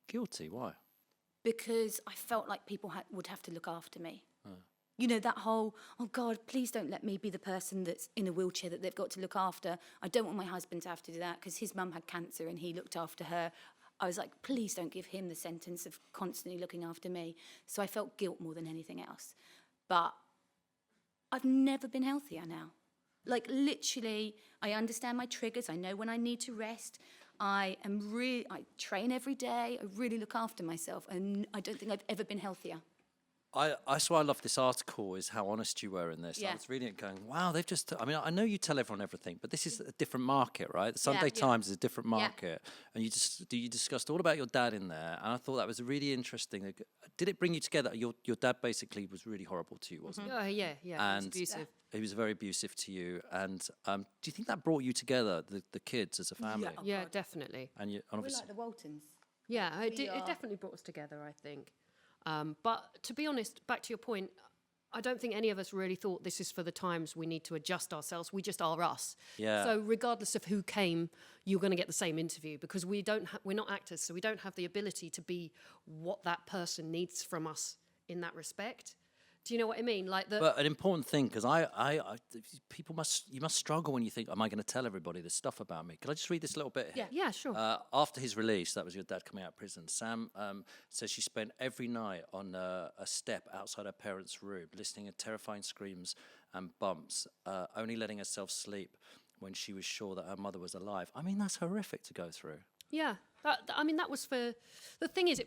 Guilty? Why? because I felt like people would have to look after me. You know, that whole, oh God, please don't let me be the person that's in a wheelchair that they've got to look after. I don't want my husband to have to do that because his mum had cancer and he looked after her. I was like, please don't give him the sentence of constantly looking after me. So I felt guilt more than anything else. But I've never been healthier now. Like literally, I understand my triggers. I know when I need to rest. I train every day. I really look after myself. And I don't think I've ever been healthier. That's why I love this article, is how honest you were in this. I Yeah. was reading it going, wow, they've just, I mean, I know you tell everyone everything, but this is a different market, right? The Sunday Yeah. Times is a different market. And you discussed all about your dad in there. And I thought that was really interesting. Did it bring you together? Your dad basically was really horrible to you, wasn't he? Yeah, it's And abusive. he was very abusive to you. And do you think that brought you together, the kids as a family? Yeah, definitely. And We're obviously, like the Waltons. Yeah, it are- definitely brought us together, I think. But to be honest, back to your point, I don't think any of us really thought this is for the times we need to adjust ourselves. We just are us. Yeah. So regardless of who came, you're going to get the same interview because we're not actors, so we don't have the ability to be what that person needs from us in that respect. Do you know what I mean? Like but an important thing, because you must struggle when you think, am I going to tell everybody this stuff about me? Can I just read this little bit here? yeah, sure. After his release, that was your dad coming out of prison, Sam says she spent every night on a step outside her parents' room, listening to terrifying screams and bumps, only letting herself sleep when she was sure that her mother was alive. I mean, that's horrific to go through. Yeah, that was for. The thing is,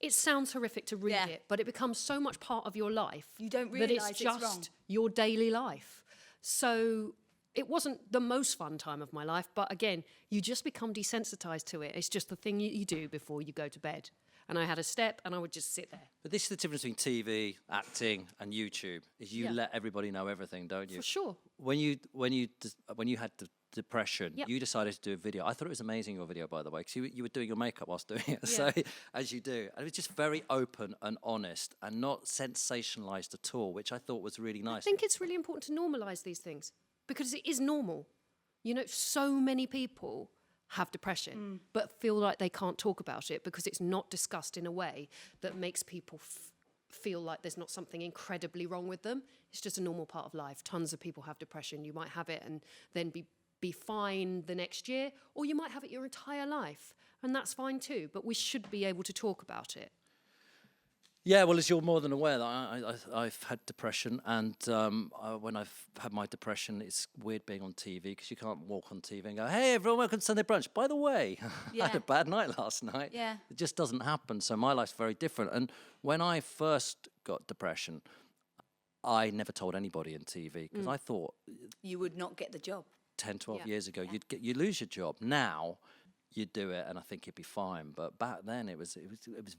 it sounds horrific to read Yeah. it, but it becomes so much part of your life. You don't that realise it's it's just wrong. your daily life. So it wasn't the most fun time of my life, but again, you just become desensitized to it. It's just the thing you do before you go to bed. And I had a step, and I would just sit there. But this is the difference between TV, acting, and YouTube. Is you let everybody know everything, don't you? For sure. When you had the depression, Yep. you decided to do a video. I thought it was amazing, your video, by the way, because you were doing your makeup whilst doing it. So as you do, and it was just very open and honest and not sensationalized at all, which I thought was really nice. I think it's really important to normalize these things because it is normal. You know, so many people have depression but feel like they can't talk about it because it's not discussed in a way that makes people feel like there's not something incredibly wrong with them. It's just a normal part of life. Tons of people have depression. You might have it and then be fine the next year, or you might have it your entire life, and that's fine too, but we should be able to talk about it. Yeah, well, as you're more than aware, I've had depression, and when I've had my depression, it's weird being on TV because you can't walk on TV and go, hey, everyone, welcome to Sunday Brunch. By the way, I had a bad night last night. Yeah. It just doesn't happen, so my life's very different. And when I first got depression, I never told anybody in TV because I thought You would not get the job. 10, 12 Yeah. years ago, you'd lose your job. Now, you'd do it, and I think you'd be fine. But back then, it was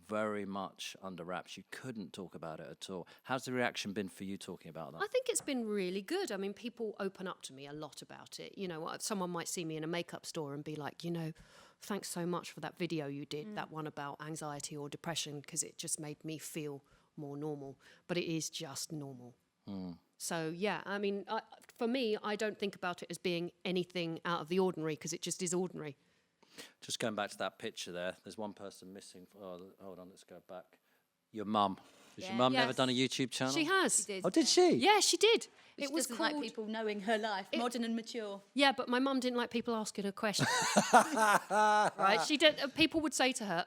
very much under wraps. You couldn't talk about it at all. How's the reaction been for you talking about that? I think it's been really good. I mean, people open up to me a lot about it. You know, someone might see me in a makeup store and be like, you know, thanks so much for that video you did, that one about anxiety or depression, because it just made me feel more normal. But it is just normal. So, yeah, I mean, for me, I don't think about it as being anything out of the ordinary because it just is ordinary. Just going back to that picture there, there's one person missing. Oh, hold on, let's go back. Your mum. Has your mum never Yes. done a YouTube channel? She has. Did. Oh, did she? Yeah, she did. She It was doesn't called... like people knowing her life, modern and mature. Yeah, but my mum didn't like people asking her questions. Right? She did. People would say to her,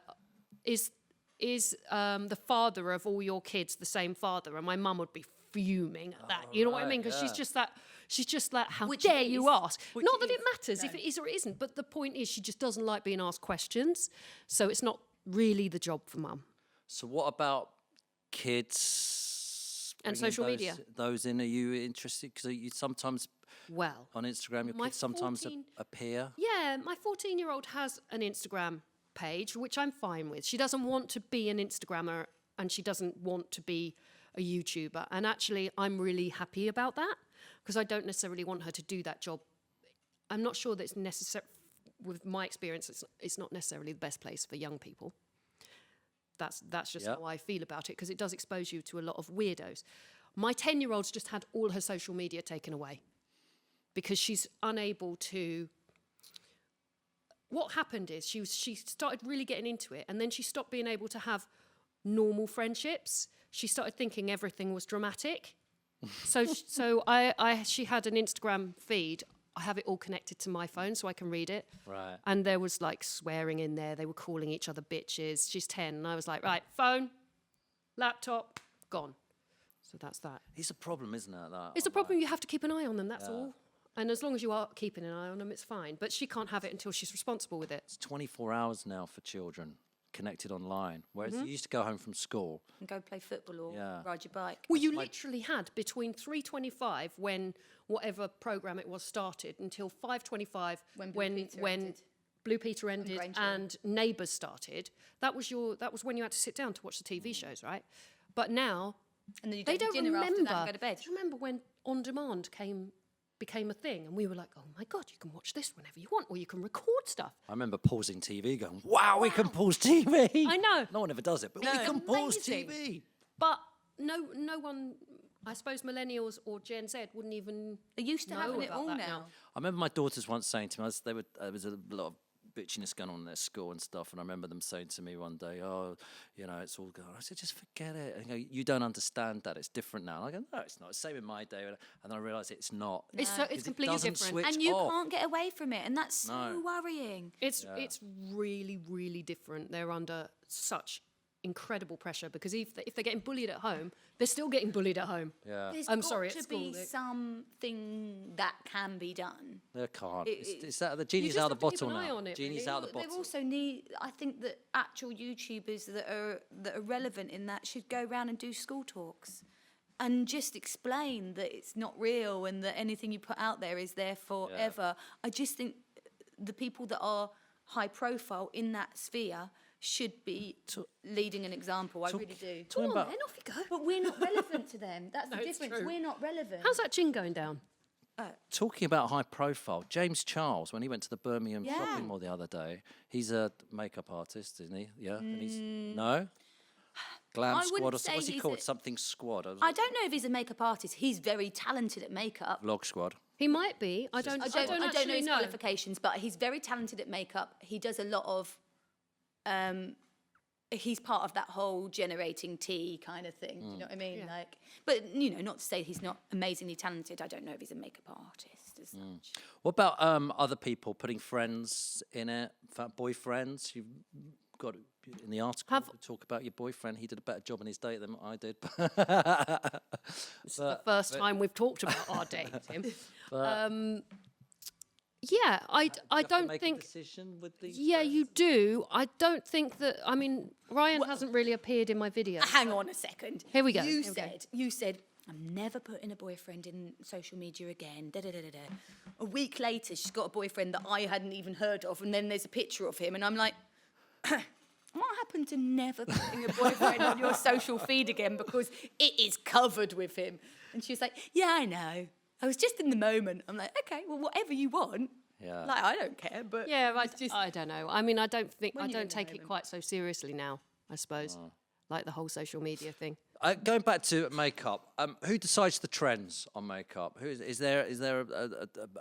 "Is the father of all your kids the same father?" And my mum would be fuming at that. You know what I mean? Because she's just that. She's just like, how Which dare it you is. ask? Which Not it that it is. matters if No. it is or it isn't, but the point is she just doesn't like being asked questions. So it's not really the job for mum. So what about kids? And bringing social media. Those in, are you interested? Because you sometimes Well, on Instagram, your My kids sometimes 14 appear. yeah, my 14-year-old has an Instagram page, which I'm fine with. She doesn't want to be an Instagrammer and she doesn't want to be a YouTuber. And actually, I'm really happy about that because I don't necessarily want her to do that job. I'm not sure that it's necessary, with my experience, it's not necessarily the best place for young people. That's just Yep. how I feel about it because it does expose you to a lot of weirdos. My 10-year-old's just had all her social media taken away because she's unable to... What happened is she started really getting into it and then she stopped being able to have normal friendships. She started thinking everything was dramatic. So she had an Instagram feed. I have it all connected to my phone so I can read it. Right. And there was like swearing in there. They were calling each other bitches. She's 10. And I was like, right, phone, laptop, gone. So that's that. It's a problem, isn't it? It's a problem. You have to keep an eye on them. That's all. And as long as you are keeping an eye on them, it's fine. But she can't have it until she's responsible with it. It's 24 hours now for children connected online, whereas you used to go home from school. And go play football or Yeah. ride your bike. Well, you literally had between 3:25 when whatever program it was started until 5:25 When Blue Peter ended. Blue Peter ended Granger. and Neighbours started. That was when you had to sit down to watch the TV shows, right? But now And then you they do don't dinner remember. after that and go to bed. Do you remember when on demand became a thing, and we were like, "Oh my God, you can watch this whenever you want, or you can record stuff." I remember pausing TV going, wow, we can pause TV. I know. No one ever does it, but we can pause TV. But no one, I suppose millennials or Gen Z wouldn't even They're used to know having it about all that now. I remember my daughters once saying to me, there was a lot of bitchiness going on in their school and stuff, and I remember them saying to me one day, oh, it's all good. I said, just forget it. And they go, you don't understand that, it's different now. And I go, no, it's not, it's the same in my day. And then I realised it's not. It's 'Cause completely doesn't different. switch And you off. can't get away from it, and that's so No. worrying. It's really, really different. They're under such incredible pressure because if they're getting bullied at home, they're still getting bullied at home. Yeah, There's I'm got sorry, to at school, be they- something that can be done. they can't. It- It's that the genie's just out of the have to keep bottle an eye now. on it, Genie's really. out of the They bottle. also need, I think that actual YouTubers that are relevant in that should go around and do school talks and just explain that it's not real and that anything you put out there is there forever. I just think the people that are high profile in that sphere should be leading an example. I really do. Talking about Then off you go. But we're not relevant to them. That's the it's difference. true. We're not relevant. How's that gin going down? Talking about high profile, James Charles, when he went to the Birmingham Yeah. shopping mall the other day, he's a makeup artist, isn't he? Yeah. And he's no Glam I Squad wouldn't or say what's he he's called? a- Something Squad. I don't know if he's a makeup artist. He's very talented at makeup. Vlog Squad. He might be. I don't I don't know actually his know. qualifications, but he's very talented at makeup. He does a lot of. He's part of that whole generating tea kind of thing. Do you know what I mean? Yeah. Like, but not to say he's not amazingly talented. I don't know if he's a makeup artist as such. What about other people putting friends in it? Boyfriends? You've got in the article talk about your boyfriend. He did a better job on his date than I did. It's the first time we've talked about our date, Tim. Yeah, I don't make think. a decision with these. Yeah, you do. I don't think that. I mean, Ryan hasn't really appeared in my video. Hang on a second. Here we go. You Here we go. said, I'm never putting a boyfriend in social media again. Da, da, da, da, da. A week later, she's got a boyfriend that I hadn't even heard of, and then there's a picture of him, and I'm like, what happened to never putting a boyfriend on your social feed again because it is covered with him? And she was like, yeah, I know. I was just in the moment. I'm like, okay, well, whatever you want. Yeah. Like, I don't care, but Yeah, it's just I don't know. I mean, I don't think When I you're in don't the take it moment. quite so seriously now. I suppose, like the whole social media thing. Going back to makeup, who decides the trends on makeup? Is there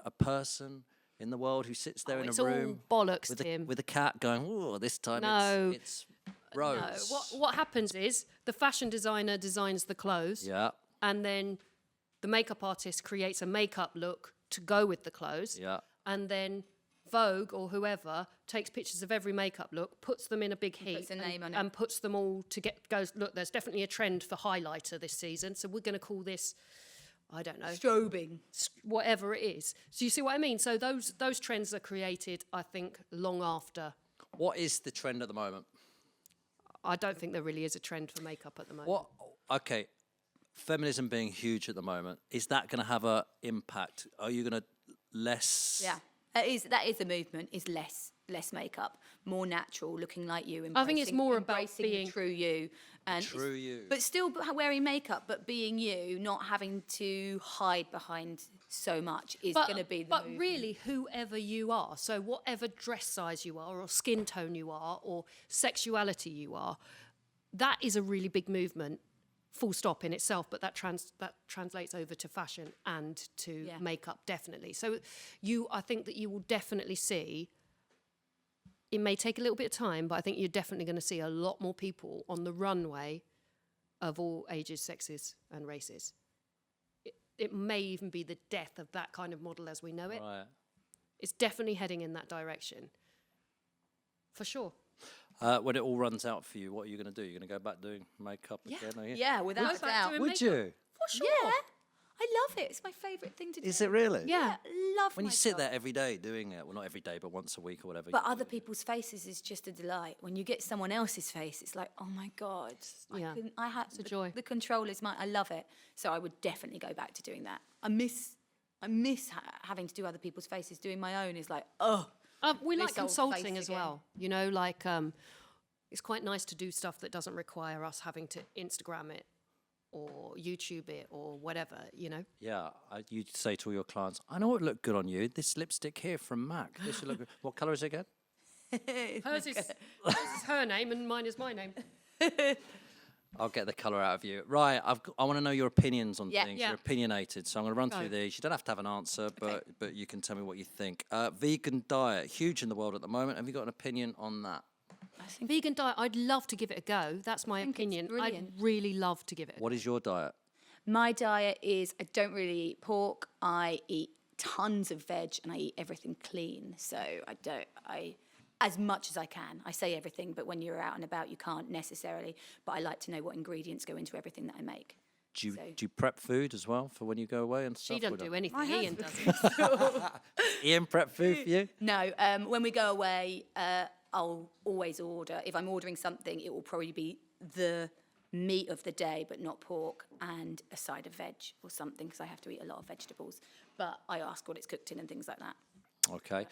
a person in the world who sits there in it's a all room bollocks, with Tim. with a cat going, oh, this time No. it's Rose. No, what happens is the fashion designer designs the clothes, Yeah, and then the makeup artist creates a makeup look to go with the clothes, yeah. and then Vogue or whoever takes pictures of every makeup look, puts them in a big heap, puts a name on it. and puts them all to goes. Look, there's definitely a trend for highlighter this season, so we're going to call this, I don't know, strobing. whatever it is. So you see what I mean? So those trends are created, I think, long after. What is the trend at the moment? I don't think there really is a trend for makeup at the moment. What? Okay, feminism being huge at the moment, is that going to have an impact? Are you going to less? Yeah, that is the movement. Is less makeup, more natural, looking like you. I think it's more about embracing the being- true you, and True you. but still wearing makeup, but being you, not having to hide behind so much is going to be the But movement. really, whoever you are, so whatever dress size you are, or skin tone you are, or sexuality you are, that is a really big movement. Full stop in itself, but that translates over to fashion and to makeup definitely. So I think that you will definitely see, it may take a little bit of time, but I think you're definitely going to see a lot more people on the runway of all ages, sexes, and races. It may even be the death of that kind of model as we know it. Right. It's definitely heading in that direction. For sure. When it all runs out for you, what are you going to do? You're going to go back doing makeup again? Are you? Yeah, without a back doubt. doing Would makeup. you? For sure. Yeah, I love it. It's my favourite thing to do. Is it really? Yeah. Love When my you sit job. there every day doing it, well, not every day, but once a week or whatever. But other people's faces is just a delight. When you get someone else's face, it's like, oh my God. Yeah. I have It's a joy. The control is mine. I love it. So I would definitely go back to doing that. I miss having to do other people's faces. Doing my own is like, oh. We This like old consulting face as again. well. You know, like it's quite nice to do stuff that doesn't require us having to Instagram it or YouTube it or whatever, you know. Yeah, you say to all your clients, I know what would look good on you. This lipstick here from MAC. This would look good. What colour is it again? Hers is her name and mine is my name. I'll get the colour out of you. Right, I want to know your opinions on Yeah. things. Yeah. You're opinionated, so I'm going to run through Go. these. You don't have to have an answer, but you can tell me what you think. Vegan diet, huge in the world at the moment. Have you got an opinion on that? Vegan diet, I'd love to give it a go. That's my think it's opinion. I'd brilliant. really love to give it a go. What is your diet? My diet is I don't really eat pork. I eat tons of veg and I eat everything clean. So I as much as I can. I say everything, but when you're out and about, you can't necessarily. But I like to know what ingredients go into everything that I make. Do you, So- do you prep food as well for when you go away and stuff? She doesn't or do not? anything. My Ian husband. does. Ian prep food for you? No, when we go away, I'll always order. If I'm ordering something, it will probably be the meat of the day, but not pork, and a side of veg or something, because I have to eat a lot of vegetables. But I ask what it's cooked in and things like that. Okay.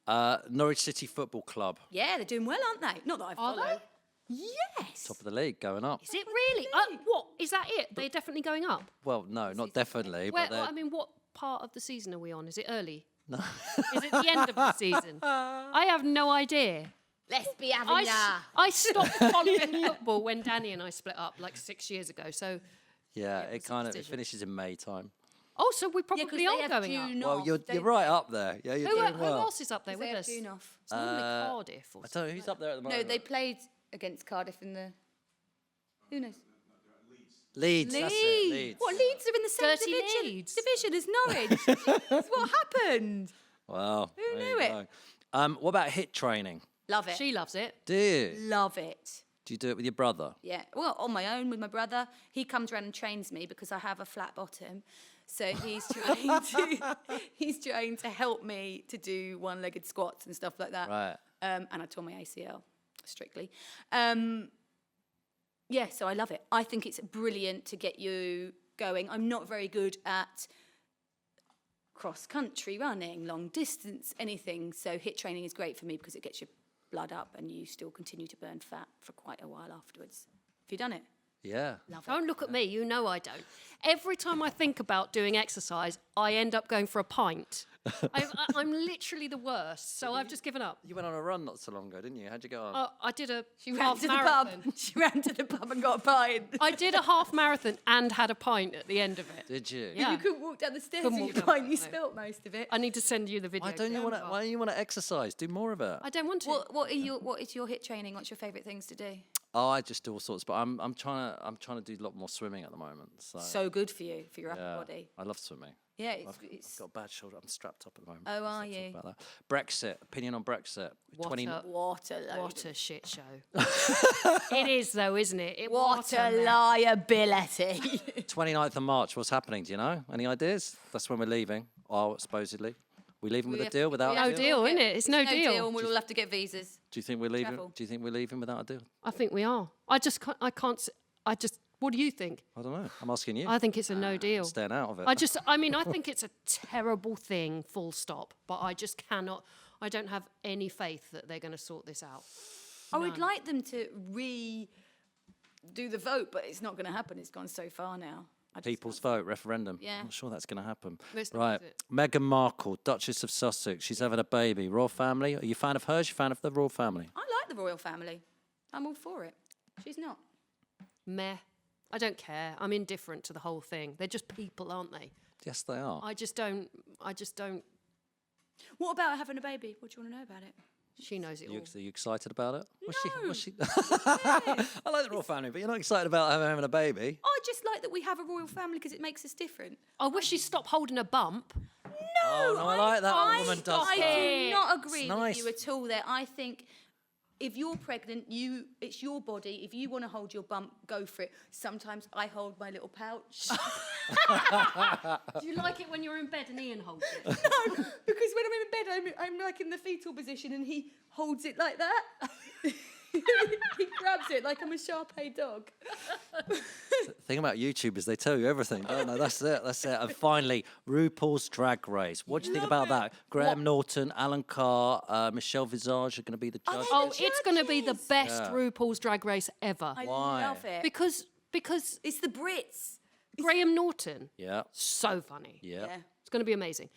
Yeah. Norwich City Football Club, Yeah, they're doing well, aren't they? Not that I Are follow. they? Yes. top of the league, going up. Is it really? What? Is that it? They're definitely going up? Well, no, not definitely, Where, but they're- I mean, what part of the season are we on? Is it early? No. Is it the end of the season? I have no idea. Let's be having I, that. I stopped following football when Danny and I split up like 6 years ago. So, yeah, it it was a kind of decision. finishes in May time. oh, so we Yeah, 'cause probably they are have going up. June Well, off, you're don't right up there. Yeah, you're doing Who well. else is up there they with have us? June off. It's normally Cardiff. Or I don't know who's up there at the No, moment. they played against Cardiff in the. Who knows? Leeds. That's it, Leeds. What, Leeds are in the same Dirty division, Leeds. division as Norwich? What happened? Wow. Who there knew you it? go. What about hit training? Love it. She loves it. Do you? Love it. Do you do it with your brother? Yeah, well, on my own with my brother. He comes around and trains me because I have a flat bottom. So he's trying to help me to do one-legged squats and stuff like that. Right. And I tore my ACL, strictly. Yeah, so I love it. I think it's brilliant to get you going. I'm not very good at cross-country running, long distance, anything. So HIIT training is great for me because it gets your blood up and you still continue to burn fat for quite a while afterwards. Have you done it? Yeah. Love it. Don't look at me. You know I don't. Every time I think about doing exercise, I end up going for a pint. I'm literally the worst. So I've just given up. You went on a run not so long ago, didn't you? How'd you go on? I did a She ran half to the marathon. pub. She ran to the pub and got a pint. I did a half marathon and had a pint at the end of it. Did you? Yeah. You couldn't walk down the stairs Couldn't with walk your down pint. You the- no. spilt most of it. I need to send you the video. Why don't you want to exercise? Do more of it. I don't want to. What is your HIIT training? What's your favourite things to do? Oh, I just do all sorts, but I'm trying to do a lot more swimming at the moment. So, So good for you, for your upper yeah, body. I love swimming. Yeah, I've it's got a bad shoulder. I'm strapped up at the moment. Oh, Let's are not talk you? About that. Brexit. Opinion on Brexit. What a- water What a shit show. It is, though, isn't it? What a mess. liability. 29th of March. What's happening? Do you know? Any ideas? That's when we're leaving. Oh, supposedly. We leaving with a deal? Without No a deal? deal, isn't it? It's no deal. and we'll all have to get visas. Do you think we're leaving? Travel. Do you think we're leaving without a deal? I think we are. I can't. What do you think? I don't know. I'm asking you. I think it's a no deal. Staying out of it. I think it's a terrible thing, full stop. But I just cannot, I don't have any faith that they're going to sort this out. I would like them to do the vote, but it's not going to happen. It's gone so far now. I just People's vote, referendum. Yeah. I'm not sure that's going to happen. It's not, Right. is it? Meghan Markle, Duchess of Sussex. She's having a baby. Royal family. Are you a fan of hers? You a fan of the royal family? I like the royal family. I'm all for it. She's not. Meh. I don't care. I'm indifferent to the whole thing. They're just people, aren't they? Yes, they are. I just don't. What about having a baby? What do you want to know about it? She knows it all. Are you excited about it? Was she? I like the royal family, but you're not excited about having a baby. I just like that we have a royal family because it makes us different. I wish she'd stop holding a bump. Oh, no, I like that. What woman does I that. do not agree It's with nice. you at all there. I think if you're pregnant, it's your body. If you want to hold your bump, go for it. Sometimes I hold my little pouch. Do you like it when you're in bed and Ian holds it? No, because when I'm in bed, I'm like in the fetal position and he holds it like that. He grabs it like I'm a Shar-Pei dog. The thing about YouTube is they tell you everything, don't they? That's it. And finally, RuPaul's Drag Race. What do you think about that? Graham Norton, Alan Carr, Michelle Visage are going to be the judges. Oh, it's going to be the judges. best RuPaul's Drag Race ever. I Why? love it. Because It's the Brits. Graham Norton, Yeah, so funny. yeah. It's going to be amazing.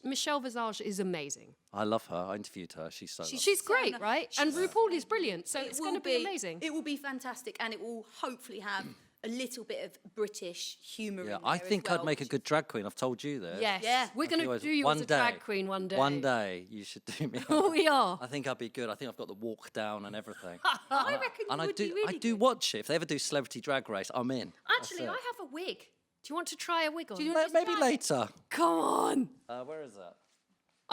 Michelle Visage is amazing. I love her. I interviewed her. She's so lovely. She's so great, nice. right? And RuPaul is brilliant, so It it's will going to be amazing. It will be fantastic, and it will hopefully have a little bit of British humour Yeah, in there I as think well, I'd make a which good drag queen. I've told you this. Yes. Yeah. We're going to Otherwise, do you one as a day- drag queen one day. One day you should do me. We are. I think I'd be good. I think I've got the walk down and everything. I reckon and you I would do. be really I do good. watch it. If they ever do Celebrity Drag Race, I'm in. Actually, I That's have a wig. Do you want to try a wig on? Maybe later. Come on. Where is that?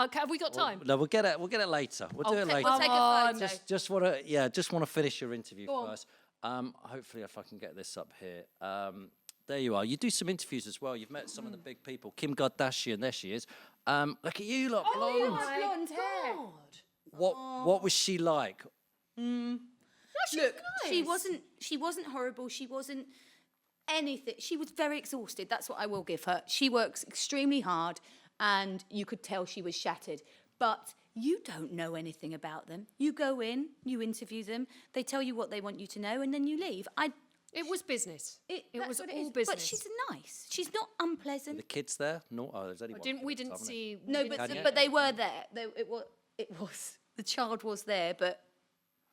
Okay, have we got time? No, we'll get it. We'll get it later. We'll do it Okay, later. We'll take Come a on. photo. Just want to, just want to finish your interview Go on. first. Hopefully, if I can get this up here. There you are. You do some interviews as well. You've met some of the big people. Kim Kardashian, there she is. Look at you, lot, blonde. my blonde hair. What was she like? Look, she wasn't horrible. She wasn't anything. She was very exhausted. That's what I will give her. She works extremely hard, and you could tell she was shattered. But you don't know anything about them. You go in, you interview them, they tell you what they want you to know, and then you leave. It was business. It That's was what all is. business. But she's nice. She's not unpleasant. The kids there? No, there's only one. We kid at didn't the time, see. No, we didn't see- but they were there. It was the child was there, but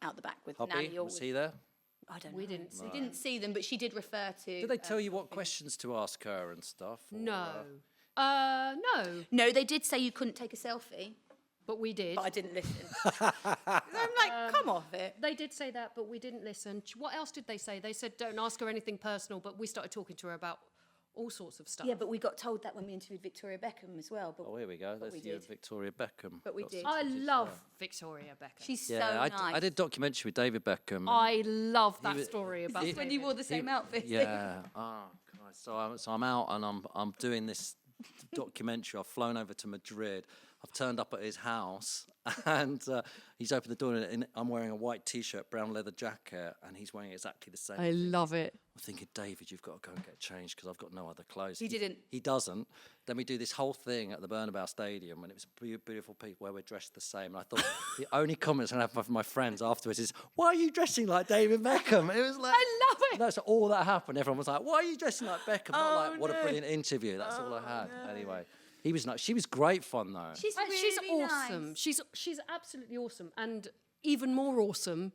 out the back with Hobby, nanny. Or was with, he there? I don't know. We didn't see We didn't see them, but she did refer to. Did they tell you what questions to ask her and stuff? or, No. No, No, they did say you couldn't take a selfie, but we did. but I didn't listen. I'm like, come off it. They did say that, but we didn't listen. What else did they say? They said don't ask her anything personal, but we started talking to her about all sorts of stuff. Yeah, but we got told that when we interviewed Victoria Beckham as well. But Oh, here we go. There's we you, did. Victoria Beckham. But we Got did. some I pictures love there. Victoria Beckham. she's Yeah, so I nice. did a documentary with David Beckham. and- I love that was- story about he- when you wore the same outfit. Yeah. Oh, Christ. So I'm out and I'm doing this documentary. I've flown over to Madrid. I've turned up at his house and he's opened the door and I'm wearing a white T-shirt, brown leather jacket, and he's wearing exactly the same. I love it. I'm thinking, David, you've got to go and get changed because I've got no other clothes. He didn't. He doesn't. Then we do this whole thing at the Bernabeu Stadium, and it was beautiful people where we're dressed the same. And I thought the only comments I have from my friends afterwards is, "Why are you dressing like David Beckham?" It was like, I love it. That's all that happened. Everyone was like, "Why are you dressing like Beckham?" Not like, "What a brilliant interview." That's all I had. Anyway, he was nice. She was great fun though. She's really She's awesome. nice. She's absolutely awesome, and even more awesome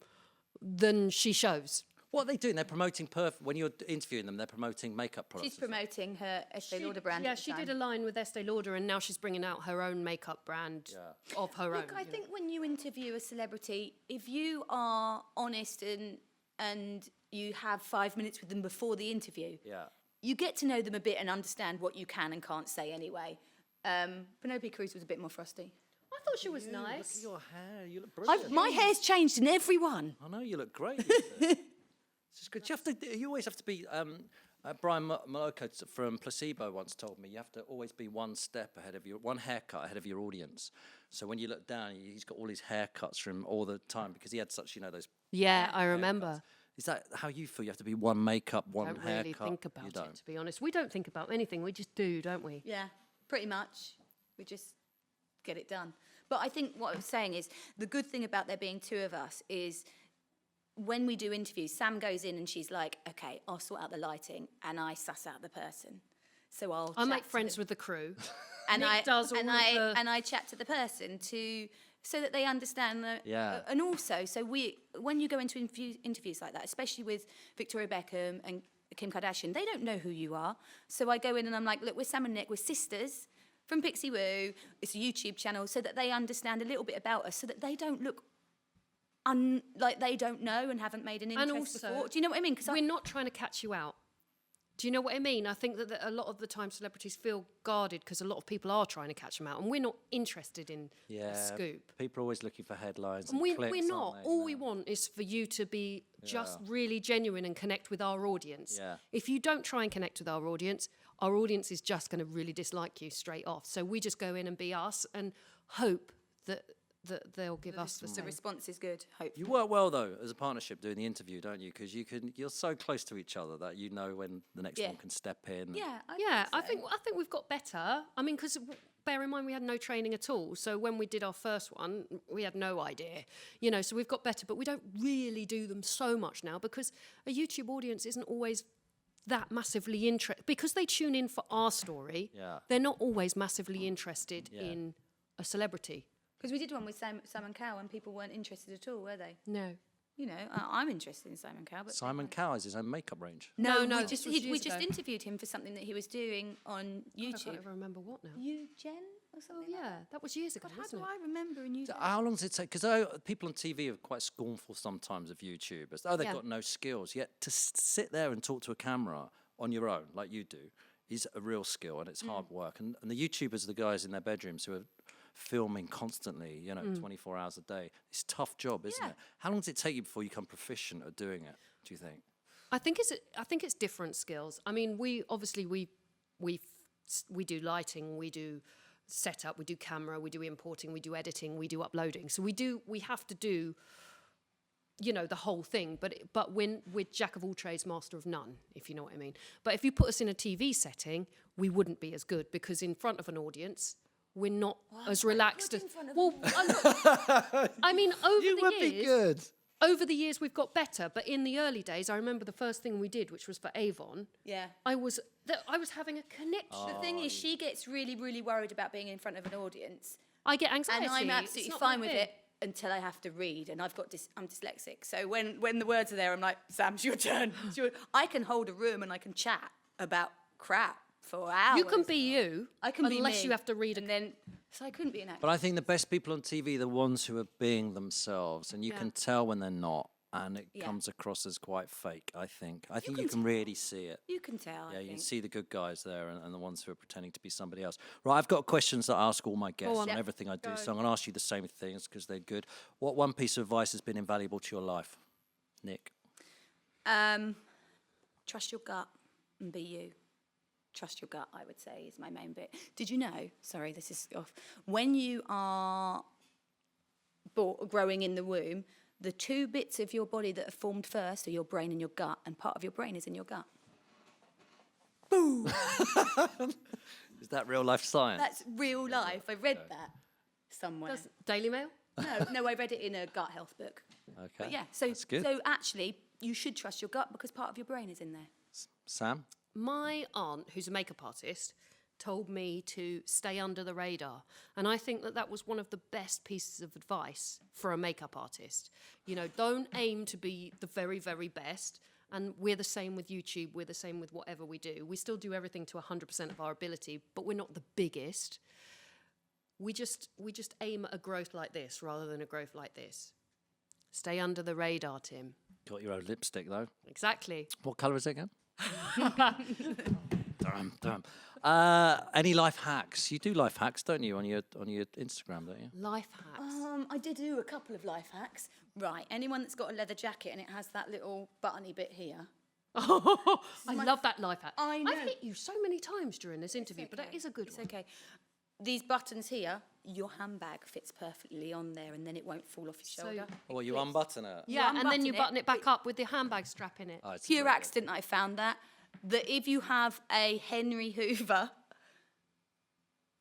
than she shows. What are they doing? They're promoting when you're interviewing them. They're promoting makeup products. She's promoting her Estee Lauder brand. Yeah, at the she time. did a line with Estee Lauder, and now she's bringing out her own makeup brand of her Look, own. I think when you interview a celebrity, if you are honest and you have 5 minutes with them before the interview, Yeah. you get to know them a bit and understand what you can and can't say anyway. Penelope Cruz was a bit more frosty. I thought she was Look nice. at your hair. You look brilliant. My hair's changed in everyone. I know you look great. This is good. You always have to be. Brian Moloko from Placebo once told me you have to always be one haircut ahead of your audience. So when you look down, he's got all his haircuts from all the time because he had such, those. Yeah, I remember. Is that how you feel? You have to be one makeup, one I don't haircut. really think You about don't. it, to be honest. We don't think about anything. We just do, don't we? Yeah, pretty much. We just get it done. But I think what I was saying is the good thing about there being two of us is when we do interviews, Sam goes in and she's like, okay, I'll sort out the lighting and I suss out the person. So I chat make to friends them. with the crew. and Nick I does all and of I the- and I chat to the person so that they understand that. Yeah. And also, when you go into interviews like that, especially with Victoria Beckham and Kim Kardashian, they don't know who you are. So I go in and I'm like, look, we're Sam and Nick, we're sisters. from Pixiwoo. It's a YouTube channel so that they understand a little bit about us, so that they don't look like they don't know and haven't made an interest also, before. Do you know what I mean? 'Cause we're not trying to catch you out. Do you know what I mean? I think that a lot of the time celebrities feel guarded because a lot of people are trying to catch them out, and we're not interested in the scoop. People are always looking for headlines. And And we're clicks, not. aren't they? All No. we want is for you to be just really genuine and connect with our audience. Yeah. If you don't try and connect with our audience is just going to really dislike you straight off. So we just go in and be us and hope that they'll give us the the same. response is good, hopefully. You work well though as a partnership doing the interview, don't you? Because you're so close to each other that you know when the next one can step in. Yeah, I think we've got better. I mean, because bear in mind we had no training at all. So when we did our first one, we had no idea. So we've got better, but we don't really do them so much now because a YouTube audience isn't always that massively interested, because they tune in for our story. Yeah. They're not always massively interested in a celebrity. Because we did one with Simon Cowell and people weren't interested at all, were they? No. I'm interested in Simon Cowell. But Simon Cowell has his own makeup range. No, we this just was we years just ago. interviewed him for something that he was doing on I can't YouTube. ever remember what now. Eugen or Oh something? yeah, that was years ago, God, how wasn't do it? I remember in Eugen? How long does it take? Because people on TV are quite scornful sometimes of YouTubers. Oh, they've Yeah. got no skills. Yet to sit there and talk to a camera on your own, like you do, is a real skill and it's hard work. And the YouTubers are the guys in their bedrooms who are filming constantly, 24 hours a day. It's a tough job, isn't it? How long does it take you before you become proficient at doing it, do you think? I think it's different skills. I mean, we do lighting, we do setup, we do camera, we do importing, we do editing, we do uploading. So we have to do the whole thing, but when we're jack of all trades, master of none, if you know what I mean. But if you put us in a TV setting, we wouldn't be as good because in front of an audience, we're not as relaxed as. Well, I mean, over the years we've got better, but in the early days, I remember the first thing we did, which was for Avon. Yeah. I was having a connection. The thing is, she gets really, really worried about being in front of an audience. I get anxiety. And I'm It's absolutely not fine my with thing. it until I have to read, and I'm dyslexic. So when the words are there, I'm like, Sam, it's your turn. I can hold a room and I can chat about crap for hours. You can be you. I can be unless me. you have to read. And then, so I couldn't be an actor. But I think the best people on TV are the ones who are being themselves, and you can tell when they're not, and it comes across as quite fake, I think. I think you can really see it. You can tell, Yeah, I you can think. see the good guys there and the ones who are pretending to be somebody else. Right, I've got questions that I ask all my guests on Yep. everything I do, so I'm going to ask you the same things because they're good. What one piece of advice has been invaluable to your life, Nick? Trust your gut and be you. Trust your gut, I would say, is my main bit. Did you know, sorry, this is off, when you are growing in the womb, the two bits of your body that are formed first are your brain and your gut, and part of your brain is in your gut. Is that real life science? That's real life. I read that somewhere. Does Daily Mail? No, I read it in a gut health book. Okay. But yeah, so That's good. so actually, you should trust your gut because part of your brain is in there. Sam? My aunt, who's a makeup artist, told me to stay under the radar. And I think that was one of the best pieces of advice for a makeup artist. Don't aim to be the very, very best. And we're the same with YouTube. We're the same with whatever we do. We still do everything to 100% of our ability, but we're not the biggest. We just aim at a growth like this rather than a growth like this. Stay under the radar, Tim. Got your own lipstick, though. Exactly. What colour is it again? Damn. Any life hacks? You do life hacks, don't you, on your Instagram, don't you? Life hacks. I did do a couple of life hacks. Right, anyone that's got a leather jacket and it has that little buttony bit here. I love that life hack. I know. I've hit you so many times during this interview, but that is a good It's one. okay. These buttons here, your handbag fits perfectly on there and then it won't fall off your shoulder. Well, you unbutton it. Yeah, and then you unbutton it, button it back up with the handbag strap in it. Oh, it's a Pure great accident I found that if you have a Henry Hoover,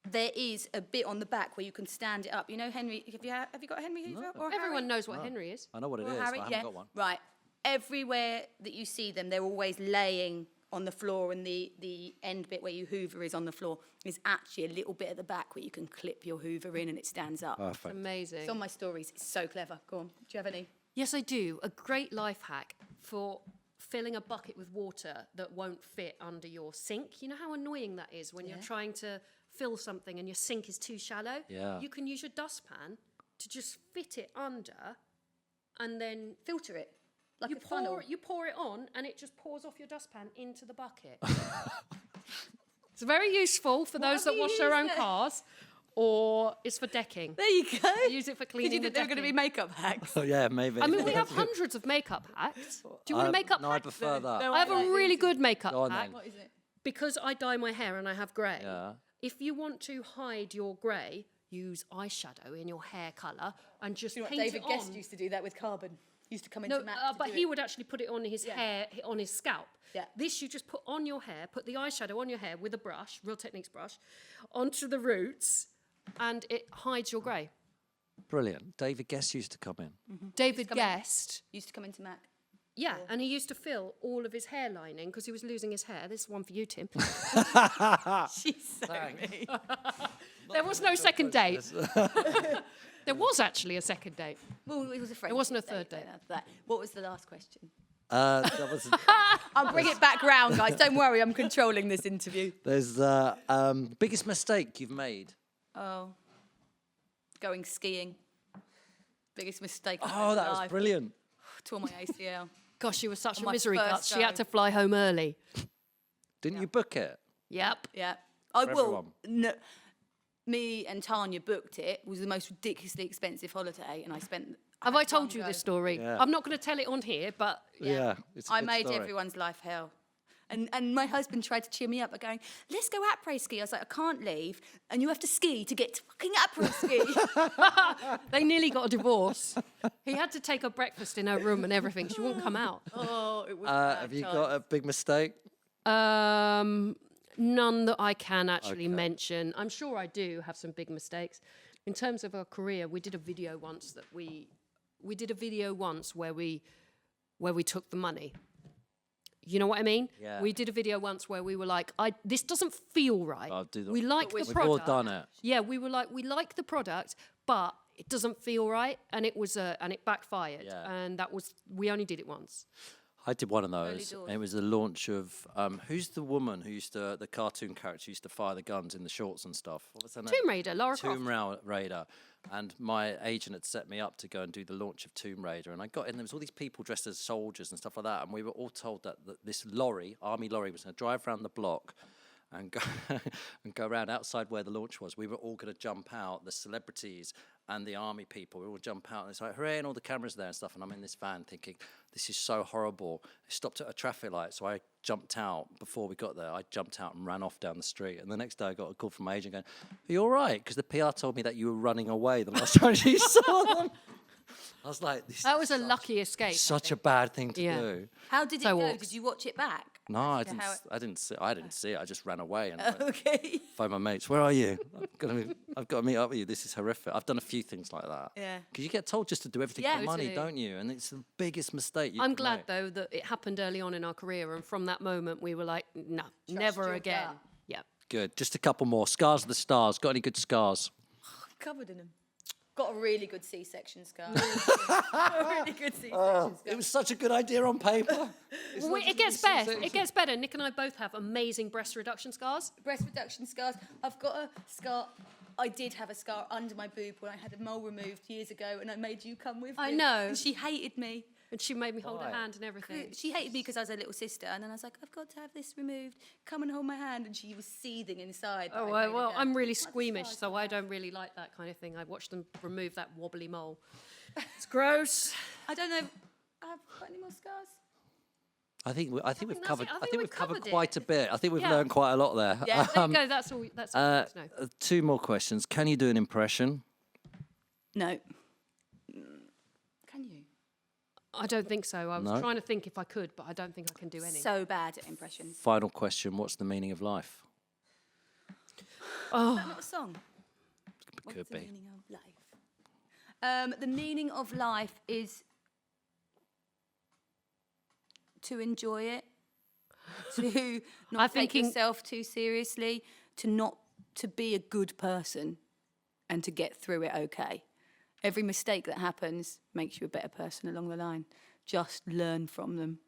there is a bit on the back where you can stand it up. You know Henry, have you got a Henry Hoover? Or a Everyone Harry? knows what Henry is. I know what it Or is, Harry? but I Yeah. haven't got one. Right. Everywhere that you see them, they're always laying on the floor, and the end bit where you hoover is on the floor is actually a little bit at the back where you can clip your hoover in and it stands up. Perfect. Amazing. It's on my stories. It's so clever. Go on. Do you have any? Yes, I do. A great life hack for filling a bucket with water that won't fit under your sink. You know how annoying that is when you're trying to fill something and your sink is too shallow? Yeah. You can use your dustpan to just fit it under and then Filter it like you a funnel. pour it on and it just pours off your dustpan into the bucket. It's very useful for those have that you wash their own used it? cars, or it's for decking. There you go. Use it for Did cleaning you the think they were going to be decking. makeup hacks? Oh, yeah, maybe. I mean, we have hundreds of makeup hacks. Do you want a makeup No, hack? I prefer that. No, I have a like really these. good makeup Go on hack. then. What is it? Because I dye my hair and I have grey. Yeah. If you want to hide your grey, use eyeshadow in your hair colour and just You know what, paint David it Guest on. used to do that with carbon. He used to come into No, Mac to but do he it. would actually put it on his hair, on his scalp. Yeah. This you just put on your hair, put the eyeshadow on your hair with a brush, Real Techniques brush, onto the roots, and it hides your grey. Brilliant. David Guest used to come in. David come in. Guest, Used to come into Mac. yeah, and he used to fill all of his hair lining because he was losing his hair. This is one for you, Tim. She's so mean. There was no second date. There was actually a second date. Well, it was a friend. It wasn't a third date. What was the last question? That was, I'll bring it back round, guys. Don't worry, I'm controlling this interview. there's biggest mistake you've made. Oh, going skiing. Biggest mistake. I've Oh, ever that was life. brilliant. Tore my ACL. Gosh, she was such On a my misery first gut. She had go. to fly home early. Didn't you book it? Yep. Yeah. I For will. everyone. No, me and Tanya booked it. It was the most ridiculously expensive holiday, and I spent. Have I told you this story? Yeah. I'm not going to tell it on here, but Yeah. It's a I good made story. everyone's life hell. And my husband tried to cheer me up by going, let's go après ski. I was like, I can't leave. And you have to ski to get to fucking après ski. they nearly got a divorce. He had to take her breakfast in her room and everything. She wouldn't come out. Oh, it was Have you got a big mistake? None that I can actually mention. I'm sure I do have some big mistakes. In terms of our career, we did a video once that we did a video once where we took the money. You know what I mean? Yeah. We did a video once where we were like, this doesn't feel right. I'll do that. We like the We've product. all done it. Yeah, we were like, we like the product, but it doesn't feel right, and it was and it backfired. Yeah. And that was, we only did it once. I did one of those. doors. It was the launch of who's the woman who used to the cartoon character who used to fire the guns in the shorts and stuff. What was her name? Tomb Raider, Lara Croft. Tomb Raider. And my agent had set me up to go and do the launch of Tomb Raider. And I got in, there was all these people dressed as soldiers and stuff like that. And we were all told that this lorry, army lorry, was going to drive around the block and go, and go around outside where the launch was. We were all going to jump out, the celebrities and the army people. We all jump out and it's like, hooray, and all the cameras there and stuff. And I'm in this van thinking, this is so horrible. I stopped at a traffic light, so I jumped out before we got there. I jumped out and ran off down the street. And the next day I got a call from my agent going, are you all right? Because the PR told me that you were running away the last time you saw them. I was like, this That is was a lucky escape. I such a think. bad thing to Yeah. do. How did it So go? walks. Did you watch it back? No, I As to didn't. how it- I didn't see. I didn't see it. I just ran away and went, Okay. phone my mates. Where are you? I've got to meet up with you. This is horrific. I've done a few things like that. Yeah. Because you get told just to do everything Yeah. for money, Totally. don't you? And it's the biggest mistake. I'm glad though that it happened early on in our career, and from that moment we were like, no, never your again. gut. Yeah. Good. Just a couple more. Scars of the stars. Got any good scars? Covered in them. Got a really good C-section scar. a really good C-section scar. It was such a good idea on paper. Well, it gets better. It gets better. Nick and I both have amazing breast reduction scars. Breast reduction scars. I've got a scar. I did have a scar under my boob when I had a mole removed years ago, and I made you come with me. I know. And she hated me. And she made me hold her Why? hand and everything. She hated me because I was a little sister, and then I was like, I've got to have this removed. Come and hold my hand, and she was seething inside. that Oh, I made well, her go. I'm really Like the squeamish, scars so on I her. don't really like that kind of thing. I watched them remove that wobbly mole. It's gross. I don't know. I've got any more scars? I think we've that's it. covered. I I think think we've we've covered covered quite it. a bit. I think we've Yeah. learned quite a lot there. Yeah. There you go. That's all. That's all I need to know. Two more questions. Can you do an impression? No. Can you? I don't think so. I was No? trying to think if I could, but I don't think I can do any. So bad at impressions. Final question. What's the meaning of life? Oh, Is that not a song? Could What's the be. meaning of life? The meaning of life is to enjoy it, to not I'm take thinking- yourself too seriously, to be a good person, and to get through it okay. Every mistake that happens makes you a better person along the line. Just learn from them.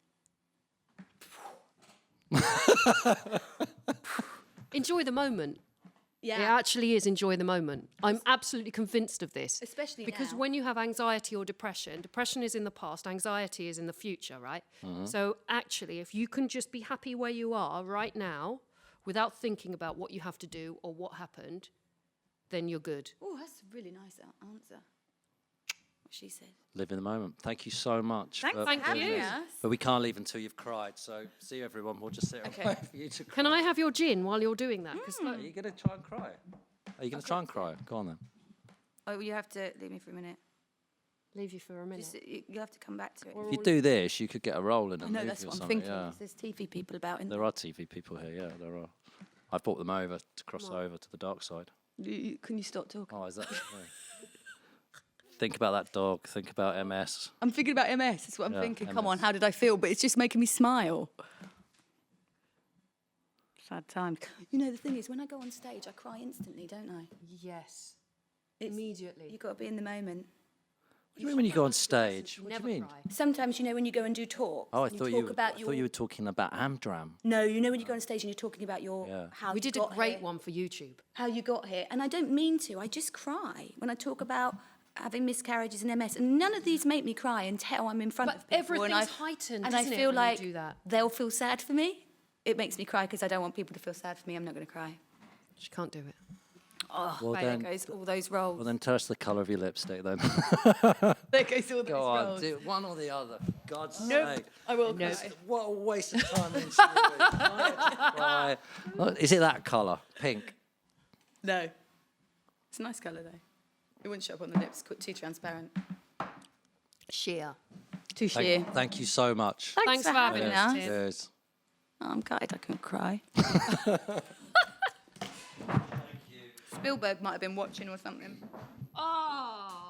Enjoy the moment. Yeah. It actually is enjoy the moment. I'm absolutely convinced of this. Especially because now. when you have anxiety or depression is in the past, anxiety is in the future, right? So actually, if you can just be happy where you are right now without thinking about what you have to do or what happened, then you're good. Oh, that's a really nice answer. What she said. Live in the moment. Thank you so much. Thanks for for having doing this. us. But we can't leave until you've cried. So see you, everyone. We'll just sit and Okay. wait for you to cry. Can I have your gin while you're doing that? 'Cause Are you going to try and cry? Are you going to try and cry? Go on then. Oh, you have to leave me for a minute. leave you for a minute. Just, you'll have to come back to it. If you do this, you could get a role in a I know, movie that's or what I'm something. thinking. Yeah. There's TV people about in There are TV people here. Yeah, there are. I've brought them over to cross over to the dark side. Can you stop talking? Oh, is that? Think about that dog. Think about MS. I'm thinking about MS. That's what I'm Yeah, thinking. Come MS. on, how did I feel? But it's just making me smile. Sad times. You know, the thing is, when I go on stage, I cry instantly, don't I? Yes. It's- Immediately. You've got to be in the moment. What do you mean when you go on stage? What do Never you mean? cry. Sometimes, you know, when you go and do talks, Oh, I and thought you you. talk about I your. thought you were talking about Amdram. No, you know when you go on stage and you're talking about your Yeah. how We you did a got great here, one for YouTube. how you got here, and I don't mean to. I just cry when I talk about having miscarriages and MS, and none of these make me cry until I'm in front But of people. and everything's heightened, and I isn't it, feel when you like do that? they'll feel sad for me. It makes me cry because I don't want people to feel sad for me. I'm not going to cry. She can't do it. Oh, Well, there then- goes all those roles. Well, then tell us the colour of your lipstick then. There goes all those Go on, roles. do one or the other. For God's Nope, sake. I will Nope. cry. What a waste of time in Right. Is it that colour? Pink? No. It's a nice colour though. It wouldn't show up on the lips. Too transparent. Sheer. Too sheer. Thank you so much. Thanks for having having us, us. Tim. Cheers. Oh, I'm gutted I couldn't cry. Spielberg might have been watching or something. Oh.